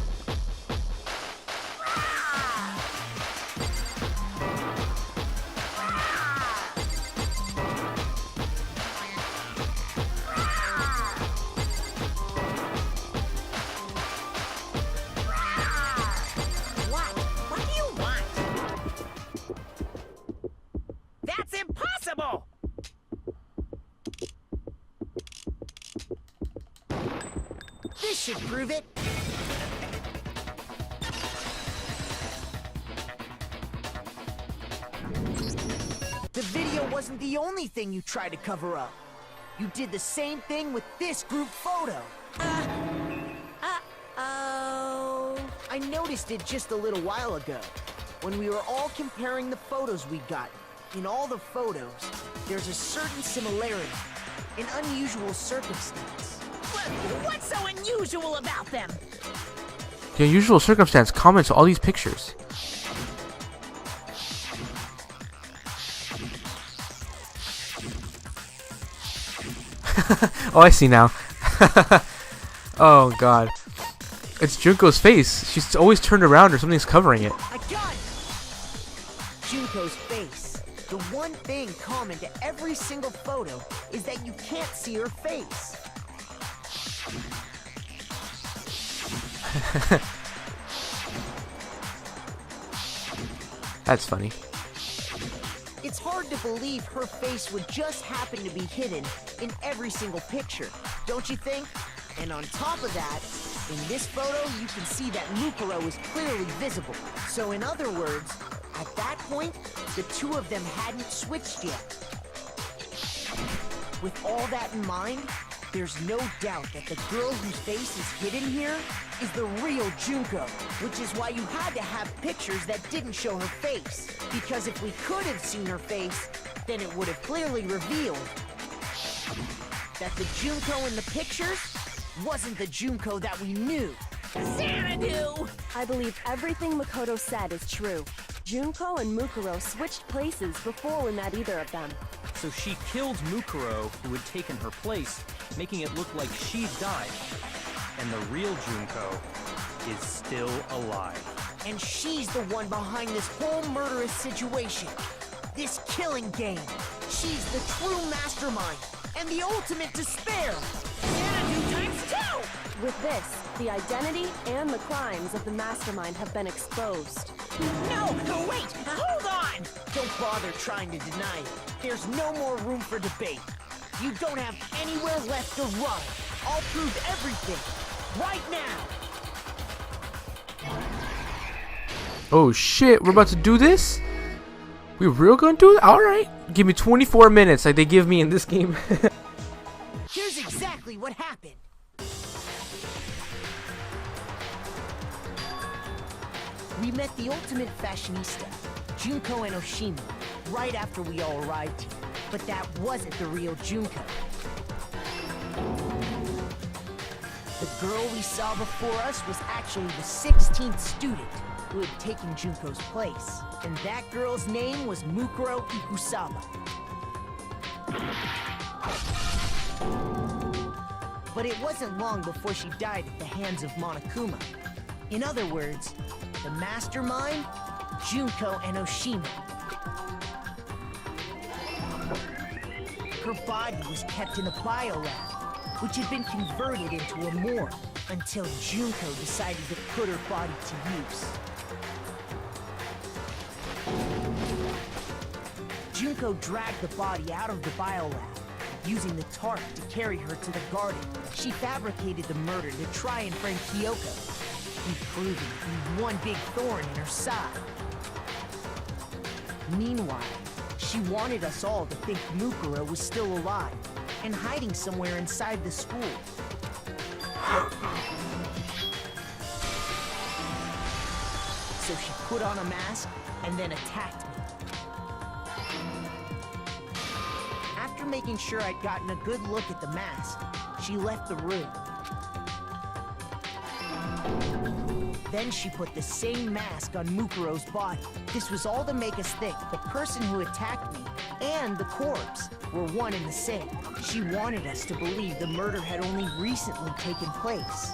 should prove it. The video wasn't the only thing you tried to cover up. You did the same thing with this group photo. Uh-oh. I noticed it just a little while ago, when we were all comparing the photos we'd gotten. In all the photos, there's a certain similarity, an unusual circumstance. What's so unusual about them? The unusual circumstance comments all these pictures. Oh, I see now. Oh god. It's Junko's face. She's always turned around or something's covering it. I got it! Junko's face. The one thing common to every single photo is that you can't see her face. That's funny. It's hard to believe her face would just happen to be hidden in every single picture, don't you think? And on top of that, in this photo you can see that Mukuro is clearly visible. So in other words, at that point, the two of them hadn't switched yet. With all that in mind, there's no doubt that the girl whose face is hidden here is the real Junko, which is why you had to have pictures that didn't show her face. Because if we could have seen her face, then it would have clearly revealed that the Junko in the pictures wasn't the Junko that we knew. Xanadu! I believe everything Makoto said is true. Junko and Mukuro switched places before we met either of them. So she killed Mukuro, who had taken her place, making it look like she'd died. And the real Junko is still alive. And she's the one behind this whole murderous situation. This killing game. She's the true mastermind and the ultimate despair. Xanadu times 2! With this, the identity and the crimes of the Mastermind have been exposed. No, wait, hold on! Don't bother trying to deny it. There's no more room for debate. You don't have anywhere left to run. I'll prove everything, right now. Oh shit, we're about to do this? We real gonna do it? Alright. Give me 24 minutes like they give me in this game. Here's exactly what happened. We met the ultimate fashionista, Junko and Oshima, right after we all arrived here. But that wasn't the real Junko. The girl we saw before us was actually the 16th student who had taken Junko's place. And that girl's name was Mukuro Ikusaba. But it wasn't long before she died at the hands of Monokuma. In other words, the Mastermind, Junko, and Oshima. Her body was kept in the biolab, which had been converted into a morgue, until Junko decided to put her body to use. Junko dragged the body out of the biolab, using the tarp to carry her to the garden. She fabricated the murder to try and frame Kyoko, proving to be one big thorn in her side. Meanwhile, she wanted us all to think Mukuro was still alive and hiding somewhere inside the school. So she put on a mask and then attacked me. After making sure I'd gotten a good look at the mask, she left the room. Then she put the same mask on Mukuro's body. This was all to make us think the person who attacked me and the corpse were one and the same. She wanted us to believe the murder had only recently taken place.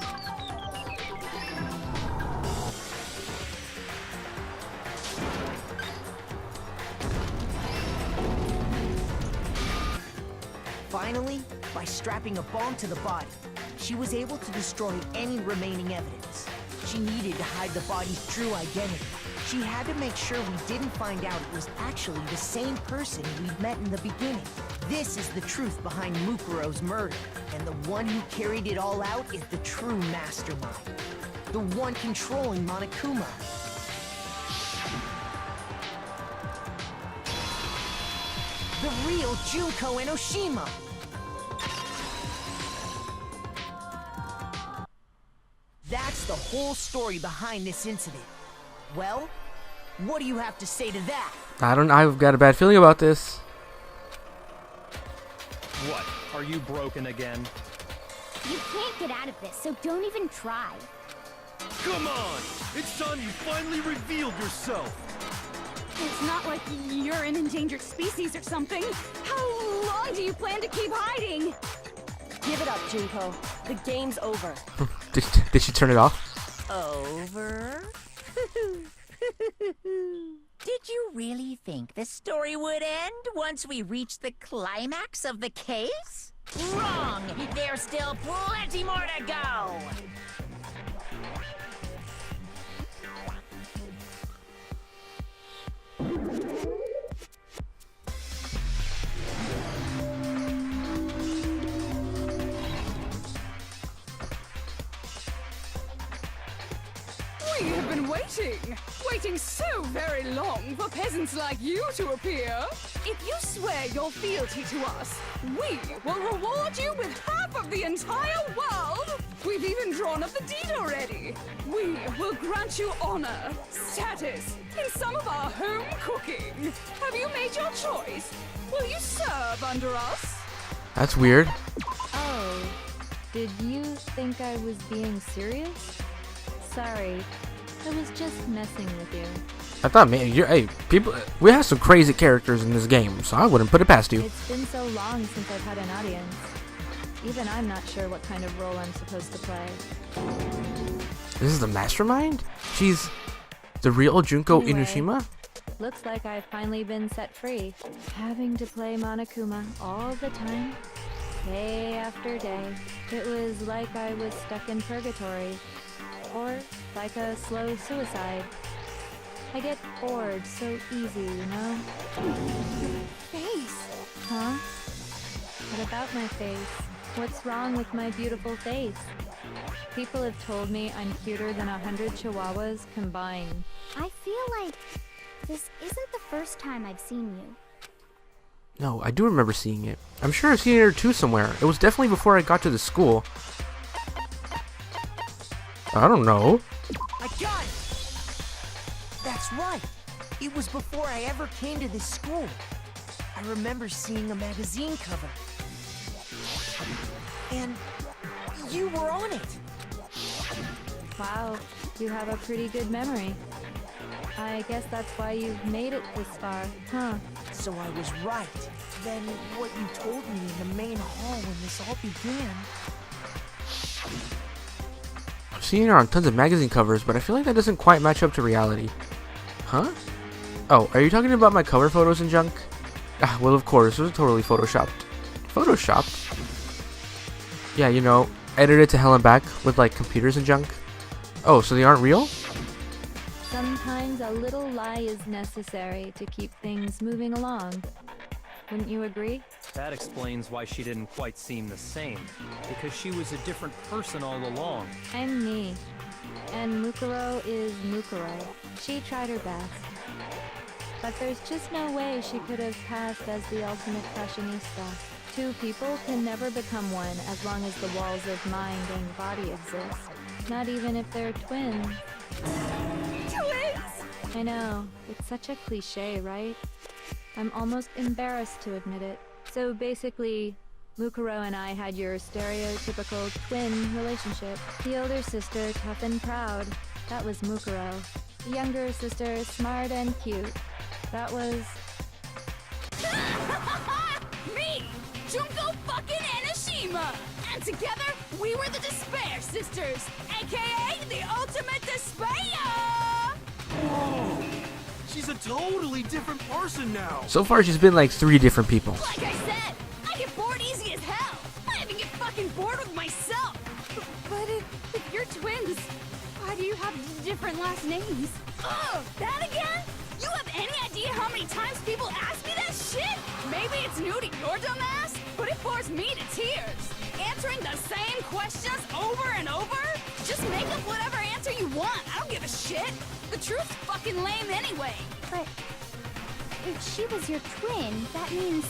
Finally, by strapping a bomb to the body, she was able to destroy any remaining evidence. She needed to hide the body's true identity. She had to make sure we didn't find out it was actually the same person we'd met in the beginning. This is the truth behind Mukuro's murder, and the one who carried it all out is the true mastermind. The one controlling Monokuma. The real Junko Enoshima. That's the whole story behind this incident. Well, what do you have to say to that? I've got a bad feeling about this. What? Are you broken again? You can't get out of this, so don't even try. Come on! It's time you finally revealed yourself! It's not like you're an endangered species or something. How long do you plan to keep hiding? Give it up, Junko. The game's over. Did she turn it off? Over? Did you really think the story would end once we reached the climax of the case? Wrong! There's still plenty more to go! We have been waiting so very long for peasants like you to appear. If you swear your fealty to us, we will reward you with half of the entire world. We've even drawn up the deed already. We will grant you honor, status, and some of our home cooking. Have you made your choice? Will you serve under us? That's weird. Oh, did you think I was being serious? Sorry, I was just messing with you. I thought, man, people. We have some crazy characters in this game, so I wouldn't put it past you. It's been so long since I've had an audience. Even I'm not sure what kind of role I'm supposed to play. This is the mastermind? She's the real Junko Anyway. Enoshima? Looks like I've finally been set free. Having to play Monokuma all the time, day after day. It was like I was stuck in purgatory. Or like a slow suicide. I get bored so easy, you know? Face. Huh? What about my face? What's wrong with my beautiful face? People have told me I'm cuter than 100 chihuahuas combined. I feel like this isn't the first time I've seen you. No, I do remember seeing it. I'm sure I've seen her too somewhere. It was definitely before I got to the school. I don't know. I got it! That's right. It was before I ever came to this school. I remember seeing a magazine cover. And you were on it. Wow, you have a pretty good memory. I guess that's why you've made it this far, huh? So I was right. Then what you told me in the main hall when this all began. I've seen her on tons of magazine covers, but I feel like that doesn't quite match up to reality. Huh? Oh, are you talking about my cover photos and junk? Ah, well, of course, it was totally photoshopped. Photoshopped? Yeah, you know, edited to hell and back with like computers and junk. Oh, so they aren't real? Sometimes a little lie is necessary to keep things moving along. Wouldn't you agree? That explains why she didn't quite seem the same. Because she was a different person all along. I'm me. And Mukuro is Mukuro. She tried her best. But there's just no way she could have passed as the ultimate fashionista. Two people can never become one as long as the walls of mind and body exist. Not even if they're twins. Twins! I know, it's such a cliche, right? I'm almost embarrassed to admit it. So basically, Mukuro and I had your stereotypical twin relationship. The older sister, tough and proud. That was Mukuro. The younger sister, smart and cute. That was... Me! Junko fucking Enoshima! And together, we were the Despair Sisters, aka the Ultimate Despair! Whoa! She's a totally different person now! So far, she's been like 3 different people. Like I said, I get bored easy as hell! I even get fucking bored with myself! But if you're twins, why do you have different last names. Oh, that again? You have any idea how many times people ask me that shit? Maybe it's new to your dumb ass, but it bores me to tears. Answering the same questions over and over? Just make up whatever answer you want. I don't give a shit. The truth's fucking lame anyway. But if she was your twin, that means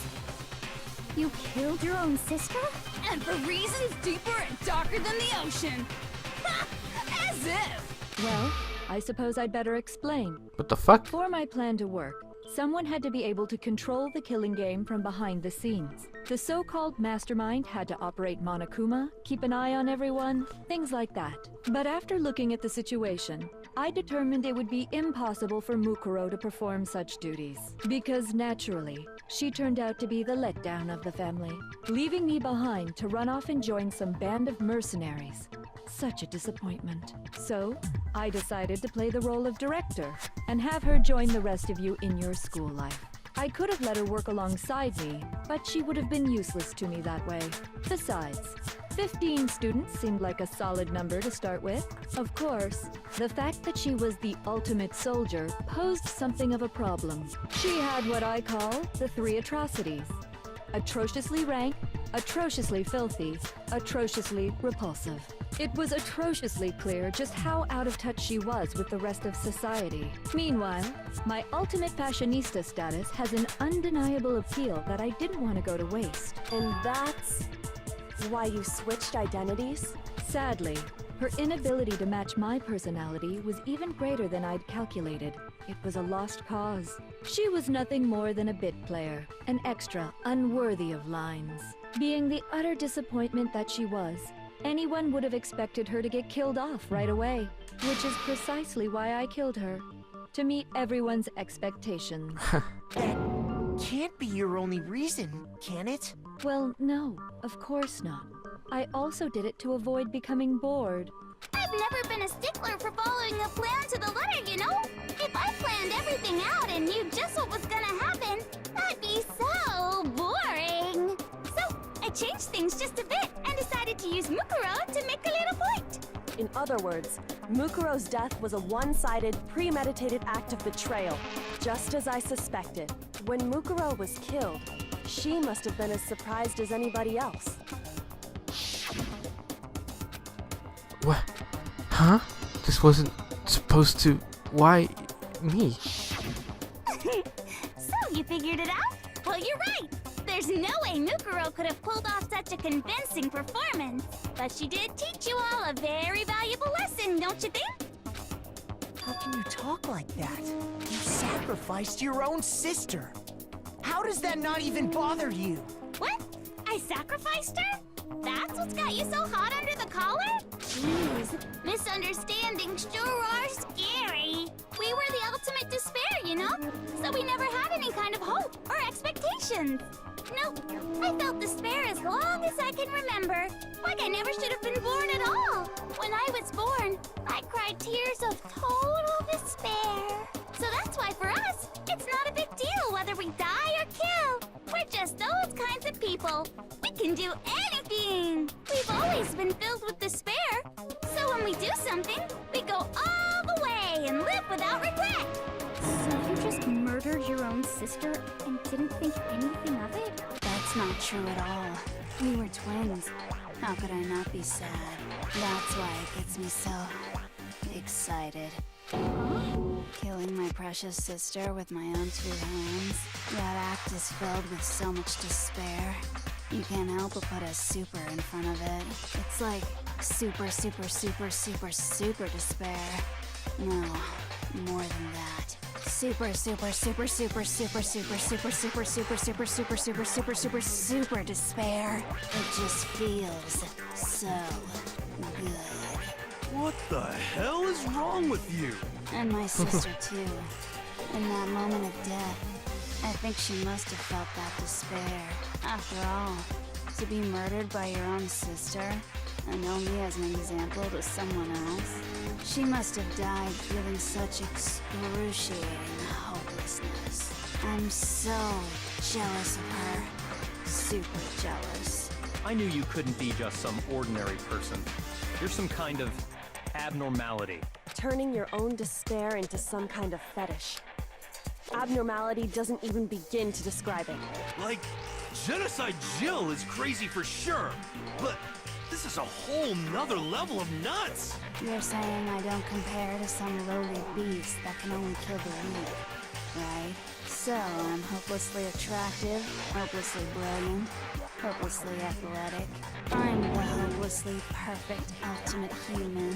you killed your own sister? And for reasons deeper and darker than the ocean. Ha! As if. Well, I suppose I'd better explain. What the fuck? For my plan to work, someone had to be able to control the killing game from behind the scenes. The so-called Mastermind had to operate Monokuma, keep an eye on everyone, things like that. But after looking at the situation, I determined it would be impossible for Mukuro to perform such duties. Because naturally, she turned out to be the letdown of the family, leaving me behind to run off and join some band of mercenaries. Such a disappointment. So, I decided to play the role of director and have her join the rest of you in your school life. I could have let her work alongside me, but she would have been useless to me that way. Besides, 15 students seemed like a solid number to start with. Of course, the fact that she was the ultimate soldier posed something of a problem. She had what I call the 3 atrocities. Atrociously rank, atrociously filthy, atrociously repulsive. It was atrociously clear just how out of touch she was with the rest of society. Meanwhile, my ultimate fashionista status has an undeniable appeal that I didn't want to go to waste. And that's why you switched identities? Sadly, her inability to match my personality was even greater than I'd calculated. It was a lost cause. She was nothing more than a bit player, an extra unworthy of lines. Being the utter disappointment that she was, anyone would have expected her to get killed off right away, which is precisely why I killed her, to meet everyone's expectations. That can't be your only reason, can it? Well, no, of course not. I also did it to avoid becoming bored. I've never been a stickler for following a plan to the letter, you know? If I planned everything out and knew just what was gonna happen, that'd be so boring. So, I changed things just a bit and decided to use Mukuro to make a little point. In other words, Mukuro's death was a one-sided, premeditated act of betrayal, just as I suspected. When Mukuro was killed, she must have been as surprised as anybody else. What? Huh? This wasn't supposed to... Why me? So, you figured it out? Well, you're right. There's no way Mukuro could have pulled off such a convincing performance. But she did teach you all a very valuable lesson, don't you think? How can you talk like that? You sacrificed your own sister. How does that not even bother you? What? I sacrificed her? That's what's got you so hot under the collar? Jeez, misunderstandings sure are scary. We were the ultimate despair, you know? So we never had any kind of hope or expectations. Nope, I felt despair as long as I can remember. Like I never should have been born at all. When I was born, I cried tears of total despair. So that's why for us, it's not a big deal whether we die or kill. We're just those kinds of people. We can do anything. We've always been filled with despair. So when we do something, we go all the way and live without regret. So you just murdered your own sister and didn't think anything of it? That's not true at all. We were twins. How could I not be sad? That's why it gets me so excited. Killing my precious sister with my own 2 hands. That act is filled with so much despair. You can't help but put a super in front of it. It's like super, super, super, super, super despair. No, more than that. Super, super, super, super, super, super, super, super, super, super, super, super, super, super, super despair. It just feels so good. What the hell is wrong with you? And my sister, too. In that moment of death, I think she must have felt that despair. After all, to be murdered by your own sister, and only as an example to someone else, she must have died feeling such excruciating hopelessness. I'm so jealous of her. Super jealous. I knew you couldn't be just some ordinary person. You're some kind of abnormality. turning your own despair into some kind of fetish. Abnormality doesn't even begin to describe it. Like, Genocide Jill is crazy for sure, but this is a whole nother level of nuts! You're saying I don't compare to some lowly beast that can only kill the weak, right? So, I'm hopelessly attractive, hopelessly brilliant, hopelessly athletic. I'm the hopelessly perfect ultimate human.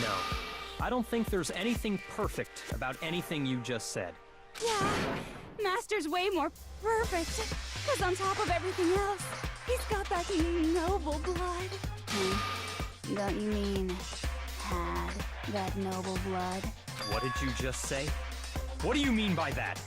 No, I don't think there's anything perfect about anything you just said. Yeah, Master's way more perfect. Because on top of everything else, he's got that noble blood. Don't you mean had that noble blood? What did you just say? What do you mean by that?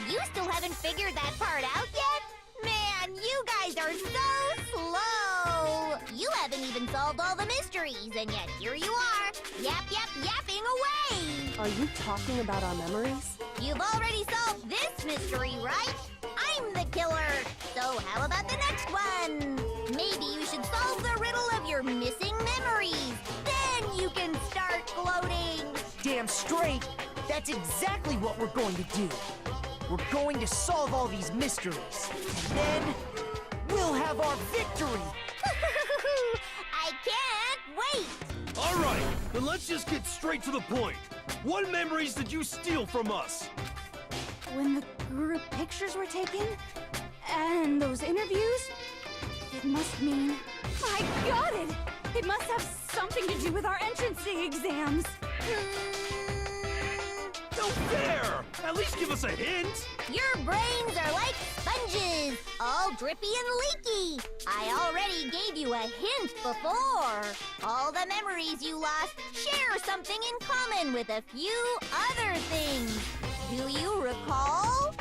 You still haven't figured that part out yet? Man, you guys are so slow! You haven't even solved all the mysteries, and yet here you are, yapping away! Are you talking about our memories? You've already solved this mystery, right? I'm the killer! So how about the next one? Maybe you should solve the riddle of your missing memories. Then you can start gloating! Damn straight! That's exactly what we're going to do. We're going to solve all these mysteries, and then we'll have our victory! I can't wait! Alright, then let's just get straight to the point. What memories did you steal from us? When the group pictures were taken, and those interviews, it must mean... I got it! It must have something to do with our entrancing exams. No fair! At least give us a hint! Your brains are like sponges, all drippy and leaky. I already gave you a hint before. All the memories you lost share something in common with a few other things. Do you recall?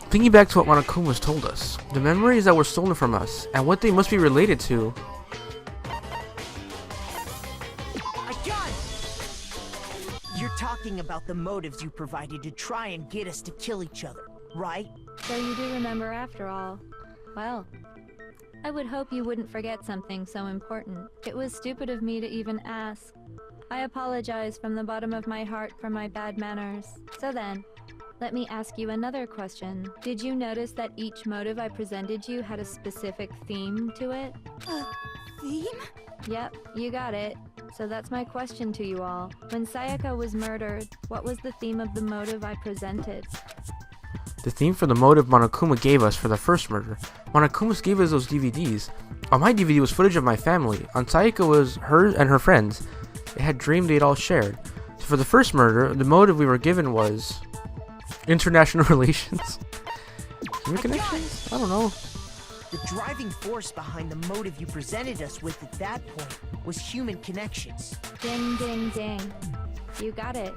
Thinking back to what Monokuma's told us, the memories that were stolen from us, and what they must be related to. I got it! You're talking about the motives you provided to try and get us to kill each other, right? So you do remember after all. Well, I would hope you wouldn't forget something so important. It was stupid of me to even ask. I apologize from the bottom of my heart for my bad manners. So then, let me ask you another question. Did you notice that each motive I presented you had a specific theme to it? Theme? Yep, you got it. So that's my question to you all. When Sayaka was murdered, what was the theme of the motive I presented? The theme for the motive Monokuma gave us for the first murder. Monokuma gave us those DVDs. On my DVD was footage of my family. On Sayaka was her and her friends. They had dreamed they'd all shared. So for the first murder, the motive we were given was... international relations? Human connections? I don't know. The driving force behind the motive you presented us with at that point was human connections. Ding, ding, ding. You got it.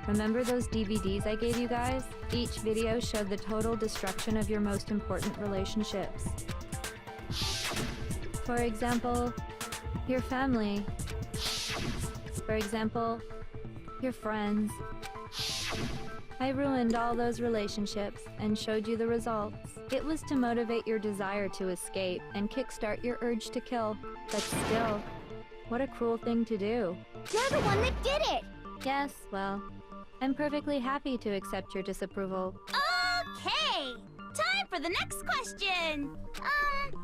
Remember those DVDs I gave you guys? Each video showed the total destruction of your most important relationships. For example, your family. For example, your friends. I ruined all those relationships and showed you the results. It was to motivate your desire to escape and kickstart your urge to kill. But still, what a cruel thing to do. You're the one that did it! Yes, well, I'm perfectly happy to accept your disapproval. Okay! Time for the next question!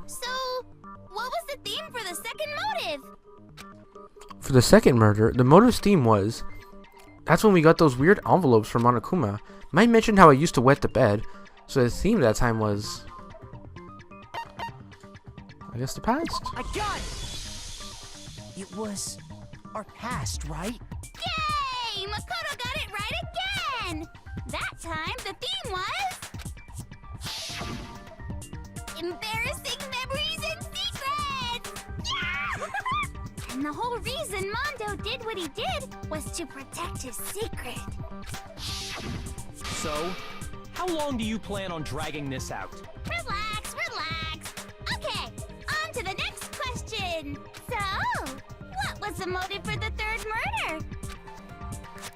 So, what was the theme for the second motive? For the second murder, the motive's theme was... That's when we got those weird envelopes from Monokuma. Might mention how I used to wet the bed, so the theme that time was... I guess the past? I got it! It was our past, right? Yay! Mukuro got it right again! That time, the theme was... embarrassing memories and secrets! Yeah! And the whole reason Mondo did what he did was to protect his secret. So, how long do you plan on dragging this out? Relax, relax. Okay, on to the next question. So, what was the motive for the third murder?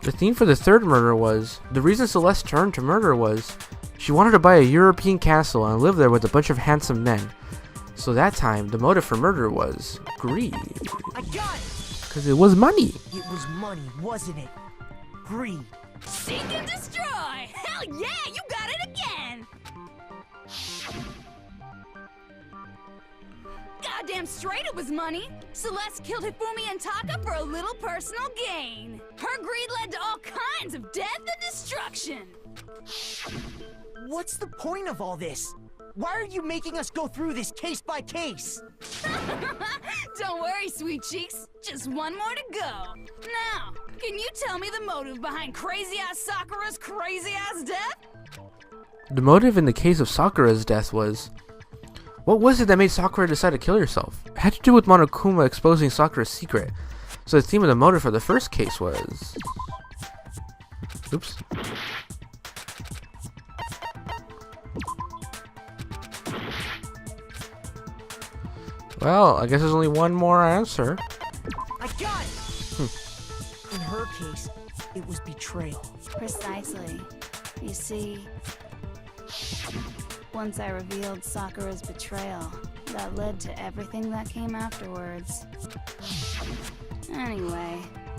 The theme for the third murder was... The reason Celeste turned to murder was... She wanted to buy a European castle and live there with a bunch of handsome men. So that time, the motive for murder was greed. I got it! Because it was money. It was money, wasn't it? Greed. Seek and destroy! Hell yeah, you got it again! Goddamn straight it was money! Celeste killed Hifumi and Taka for a little personal gain. Her greed led to all kinds of death and destruction. What's the point of all this? Why are you making us go through this case by case? Don't worry, sweet cheeks. Just one more to go. Now, can you tell me the motive behind crazy-ass Sakura's crazy-ass death? The motive in the case of Sakura's death was... What was it that made Sakura decide to kill herself? It had to do with Monokuma exposing Sakura's secret. So the theme of the motive for the first case was... Oops. Well, I guess there's only one more answer. I got it! In her case, it was betrayal. Precisely. You see, once I revealed Sakura's betrayal, that led to everything that came afterwards. Anyway,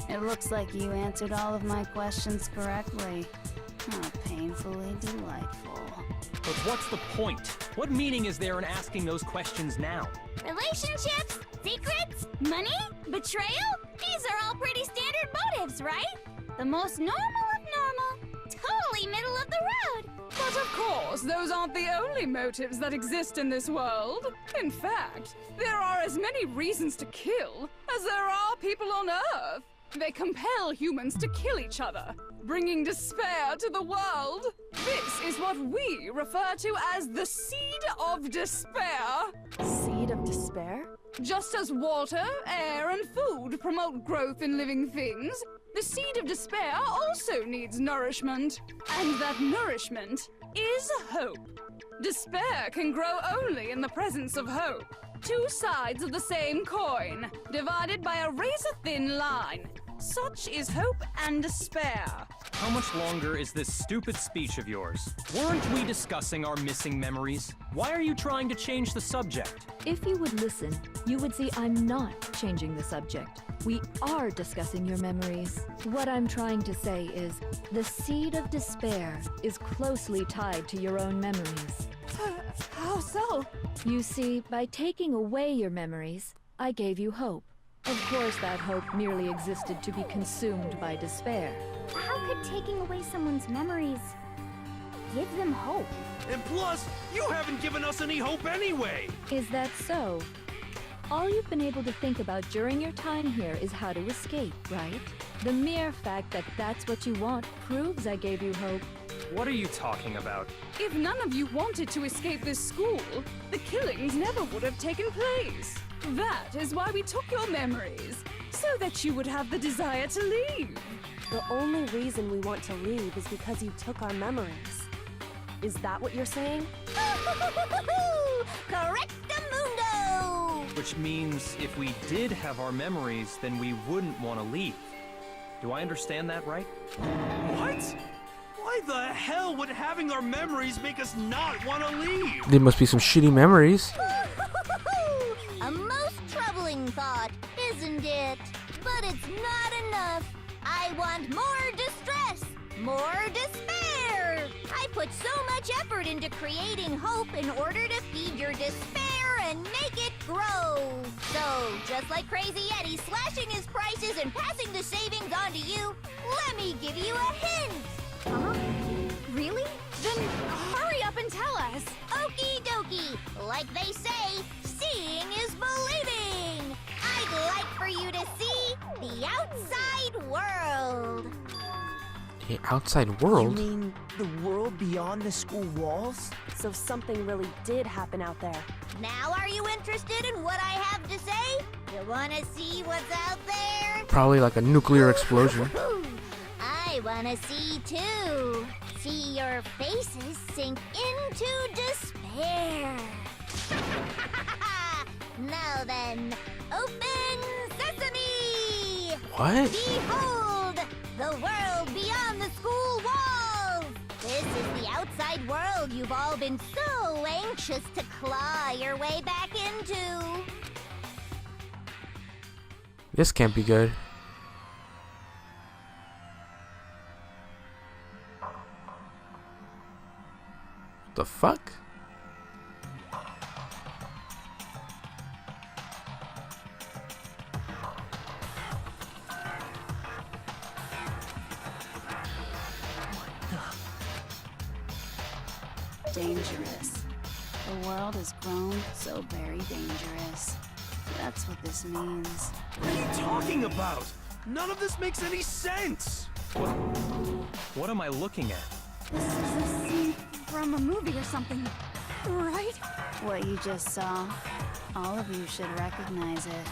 it looks like you answered all of my questions correctly. How painfully delightful. But what's the point? What meaning is there in asking those questions now? Relationships? Secrets? Money? Betrayal? These are all pretty standard motives, right? The most normal of normal. Totally middle of the road. But of course, those aren't the only motives that exist in this world. In fact, there are as many reasons to kill as there are people on Earth. They compel humans to kill each other, bringing despair to the world. This is what we refer to as the seed of despair. Seed of despair? Just as water, air, and food promote growth in living things, the seed of despair also needs nourishment. And that nourishment is hope. Despair can grow only in the presence of hope. Two sides of the same coin, divided by a razor-thin line. Such is hope and despair. How much longer is this stupid speech of yours? Weren't we discussing our missing memories? Why are you trying to change the subject? If you would listen, you would see I'm not changing the subject. We are discussing your memories. What I'm trying to say is, the seed of despair is closely tied to your own memories. How so? You see, by taking away your memories, I gave you hope. Of course, that hope merely existed to be consumed by despair. How could taking away someone's memories give them hope? And plus, you haven't given us any hope anyway! Is that so? All you've been able to think about during your time here is how to escape, right? The mere fact that that's what you want proves I gave you hope. What are you talking about? If none of you wanted to escape this school, the killings never would have taken place. That is why we took your memories, so that you would have the desire to leave. The only reason we want to leave is because you took our memories. Is that what you're saying? Correctamundo! Which means if we did have our memories, then we wouldn't want to leave. Do I understand that right? What? Why the hell would having our memories make us not want to leave? There must be some shitty memories. A most troubling thought, isn't it? But it's not enough. I want more distress, more despair. I put so much effort into creating hope in order to feed your despair and make it grow. So, just like Crazy Eddie slashing his prices and passing the savings on to you, let me give you a hint. Huh? Really? Then hurry up and tell us. Okie dokie. Like they say, seeing is believing. I'd like for you to see the outside world. The outside You world? mean the world beyond the school walls? So something really did happen out there. Now are you interested in what I have to say? You wanna see what's out there? Probably like a nuclear explosion. I wanna see too. See your faces sink into despair. Now then, open sesame! What? Behold, the world beyond the school walls! This is the outside world you've all been so anxious to claw your way back into. This can't be good. The fuck? Dangerous. The world has grown so very dangerous. That's what this means. What are you talking about? None of this makes any sense! What am I looking at? This is a scene from a movie or something, right? What you just saw, all of you should recognize it.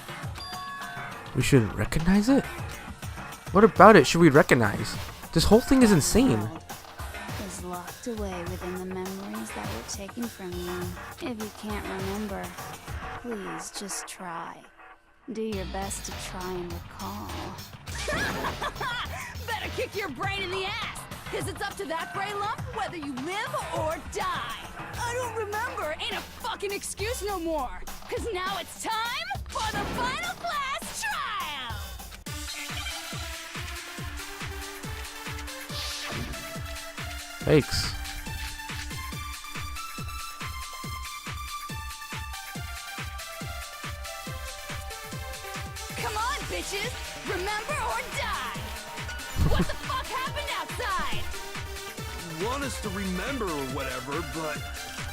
We shouldn't recognize it? What about it should we recognize? This whole thing is insane. Is locked away within the memories that were taken from you. If you can't remember, please just try. Do your best to try and recall. Better kick your brain in the ass, because it's up to that brain lump whether you live or die. I don't remember ain't a fucking excuse no more, because now it's time for the final class trial! Thanks. Come on, bitches! Remember or die! What the fuck happened outside? Want us to remember or whatever, but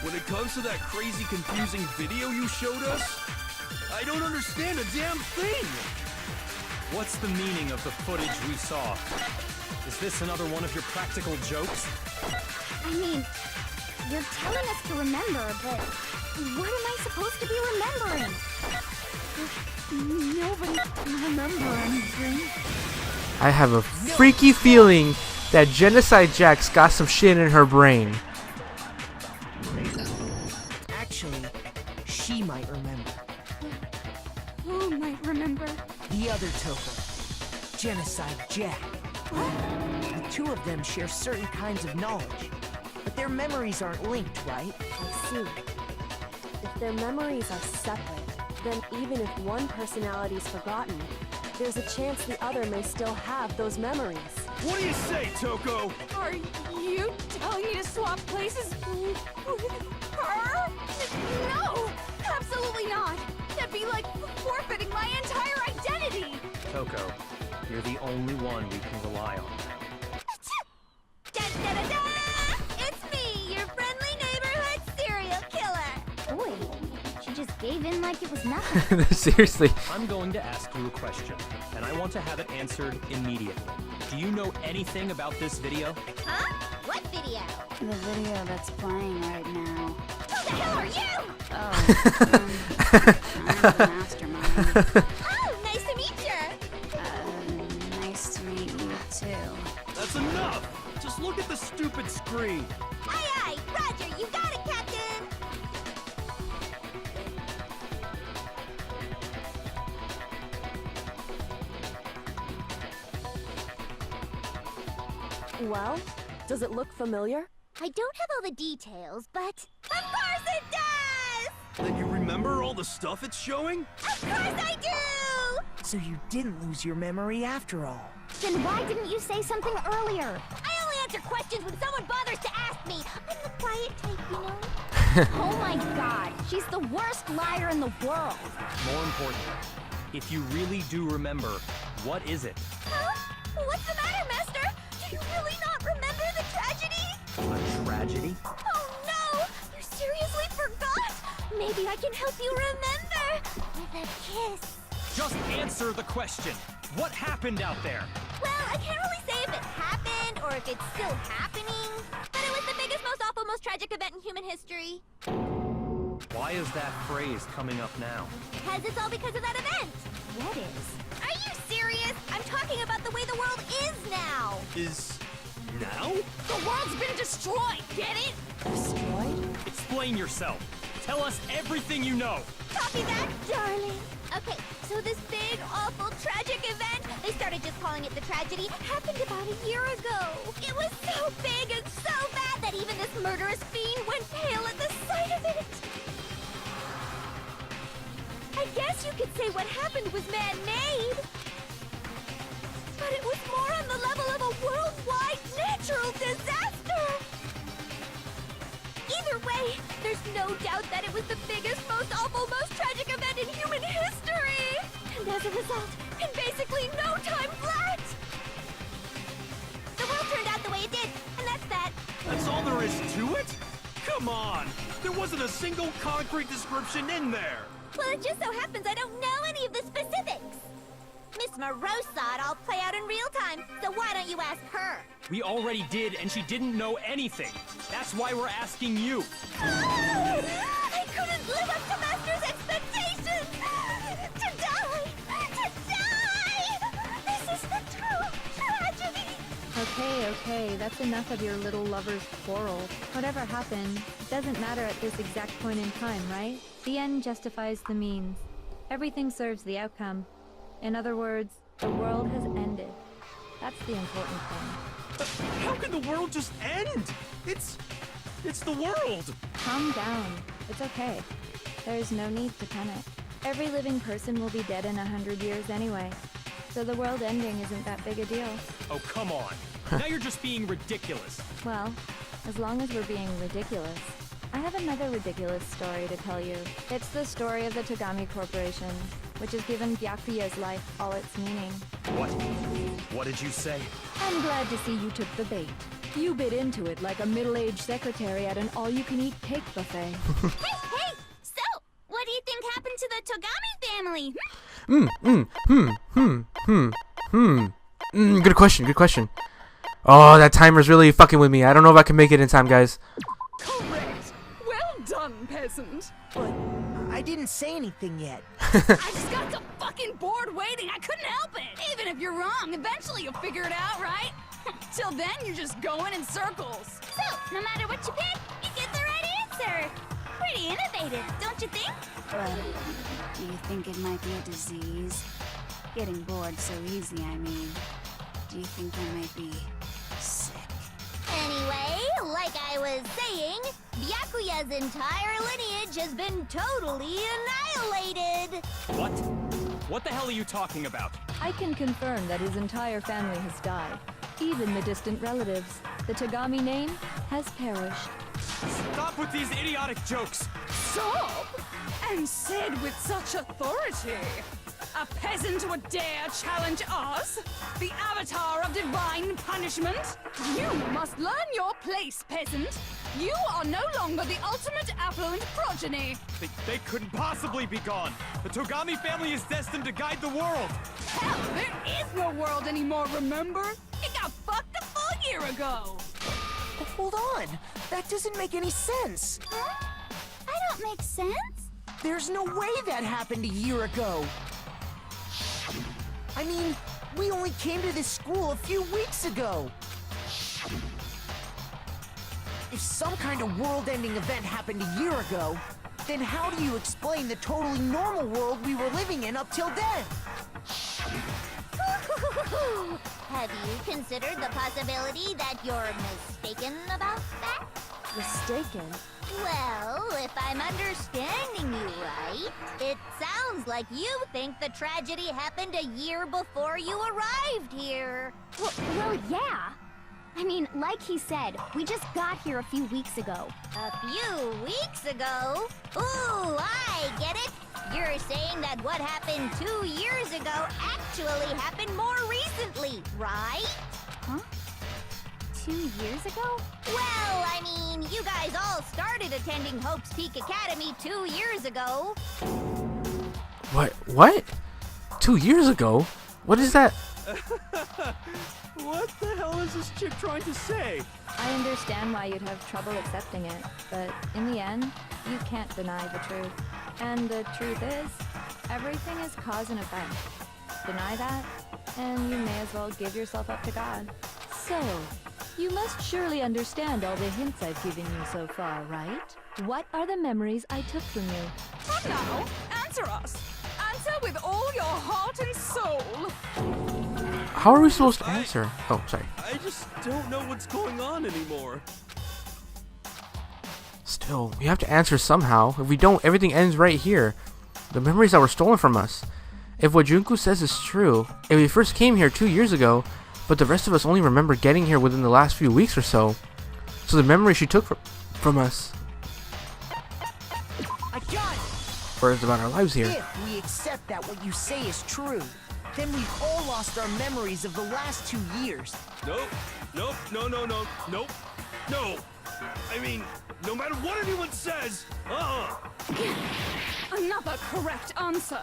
when it comes to that crazy confusing video you showed us, I don't understand a damn thing! What's the meaning of the footage we saw? Is this another one of your practical jokes? I mean, you're telling us to remember, but what am I supposed to be remembering? Nobody can remember anything. I have a freaky feeling that Genocide Jack's got some shit in her brain. Actually, she might remember. Who might remember? The other Toko, Genocide Jack. The two of them share certain kinds of knowledge, but their memories aren't linked, right? I see. If their memories are separate, then even if one personality is forgotten, there's a chance the other may still have those memories. What do you say, Toko? Are you telling me to swap places with her? No! Absolutely not! That'd be like forfeiting my entire identity! Toko, you're the only one we can rely on. Da-da-da-da! It's me, your friendly neighborhood serial killer! Boy, she just gave in like it was nothing. Seriously. I'm going to ask you a question, and I want to have it answered immediately. Do you know anything about this video? Huh? What video? The video that's playing right now. Who the hell are you? I'm the Mastermind. Oh, nice to meet you! Nice to meet you too. That's enough! Just look at the stupid screen! Aye, aye! Roger, you got it, Captain! Well, does it look familiar? I don't have all the details, but... Of course it does! Then you remember all the stuff it's showing? Of course I do! So you didn't lose your memory after all. Then why didn't you say something earlier? I only answer questions when someone bothers to ask me. I'm the quiet type, you know? Oh my god, she's the worst liar in the world. More importantly, if you really do remember, what is it? Huh? What's the matter, Master? Do you really not remember the tragedy? A tragedy? Oh no! You seriously forgot? Maybe I can help you remember with a kiss. Just answer the question. What happened out there? Well, I can't really say if it happened or if it's still happening, but it was the biggest, most awful, most tragic event in human history. Why is that phrase coming up now? Because it's all because of that event. What is? Are you serious? I'm talking about the way the world is now. Is... now? The world's been destroyed, get it? Destroyed? Explain yourself. Tell us everything you know. Copy that, darling. Okay, so this big, awful, tragic event, they started just calling it the tragedy, happened about a year ago. It was so big and so bad even this murderous fiend went pale at the sight of it. I guess you could say what happened was man-made. But it was more on the level of a worldwide natural disaster. Either way, there's no doubt that it was the biggest, most awful, most tragic event in human history. And as a result, in basically no time flat, the world turned out the way it did, and that's that. That's all there is to it? Come on! There wasn't a single concrete description in there! Well, it just so happens I don't know any of the specifics. Miss Moreau saw it all play out in real time, so why don't you ask her? We already did, and she didn't know anything. That's why we're asking you. I couldn't live up to Master's expectations! To die! To die! This is the true tragedy! Okay, that's enough of your little lover's quarrel. Whatever happened, it doesn't matter at this exact point in time, right? The end justifies the means. Everything serves the outcome. In other words, the world has ended. That's the important thing. How can the world just end? It's the world! Calm down. It's okay. There's no need to panic. Every living person will be dead in 100 years anyway. So the world ending isn't that big a deal. Oh, come on. Now you're just being ridiculous. Well, as long as we're being ridiculous. I have another ridiculous story to tell you. It's the story of the Togami Corporation, which has given Byakuya's life all its meaning. What? What did you say? I'm glad to see you took the bait. You bit into it like a middle-aged secretary at an all-you-can-eat cake buffet. Hey! So, what do you think happened to the Togami family? Good question. Oh, that timer's really fucking with me. I don't know if I can make it in time, guys. Correct. Well done, peasant. But I didn't say anything yet. I just got so fucking bored waiting, I couldn't help it. Even if you're wrong, eventually you'll figure it out, right? Till then, you're just going in circles. So, no matter what you pick, you get the right answer. Pretty innovative, don't you think? Well, do you think it might be a disease? Getting bored so easy, I mean. Do you think I might be sick? Anyway, like I was saying, Byakuya's entire lineage has been totally annihilated. What? What the hell are you talking about? I can confirm that his entire family has died. Even the distant relatives. The Togami name has perished. Stop with these idiotic jokes! Stop! And said with such authority. A peasant would dare challenge us? The avatar of divine punishment? You must learn your place, peasant. You are no longer the ultimate affluent progeny. They couldn't possibly be gone. The Togami family is destined to guide the world. Hell, there is no world anymore, remember? It got fucked a full year ago. But hold on. That doesn't make any sense. Huh? I don't make sense. There's no way that happened a year ago. I mean, we only came to this school a few weeks ago. If some kind of world-ending event happened a year ago, then how do you explain the totally normal world we were living in up till then? Have you considered the possibility that you're mistaken about that? Mistaken? Well, if I'm understanding you right, it sounds like you think the tragedy happened a year before you arrived here. Well, yeah. I mean, like he said, we just got here a few weeks ago. A few weeks ago? Ooh, I get it. You're saying that what happened 2 years ago actually happened more recently, right? Huh? 2 years ago? Well, I mean, you guys all started attending Hope's Peak Academy 2 years ago. What? 2 years ago? What is that? What the hell is this chick trying to say? I understand why you'd have trouble accepting it, but in the end, you can't deny the truth. And the truth is, everything is cause and effect. Deny that, and you may as well give yourself up to God. So, you must surely understand all the hints I've given you so far, right? What are the memories I took from you? Come now, answer us. Answer with all your heart and soul. How are we supposed to answer? Oh, sorry. I just don't know what's going on anymore. Still, we have to answer somehow. If we don't, everything ends right here. The memories that were stolen from us. If what Junko says is true, if we first came here 2 years ago, but the rest of us only remember getting here within the last few weeks or so. So the memory she took from us. I got it! Words about our lives here. If we accept that what you say is true, then we've all lost our memories of the last 2 years. Nope. Nope. No. Nope. No. I mean, no matter what anyone says, Another correct answer.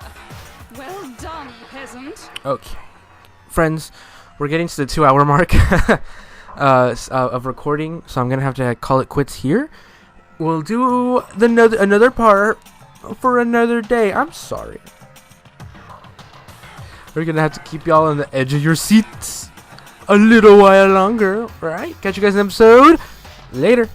Well done, peasant. Okay. Friends, we're getting to the 2-hour mark of recording, so I'm going to have to call it quits here. We'll do another part for another day. I'm sorry. We're going to have to keep y'all on the edge of your seats a little while longer. Alright, catch you guys in the episode later.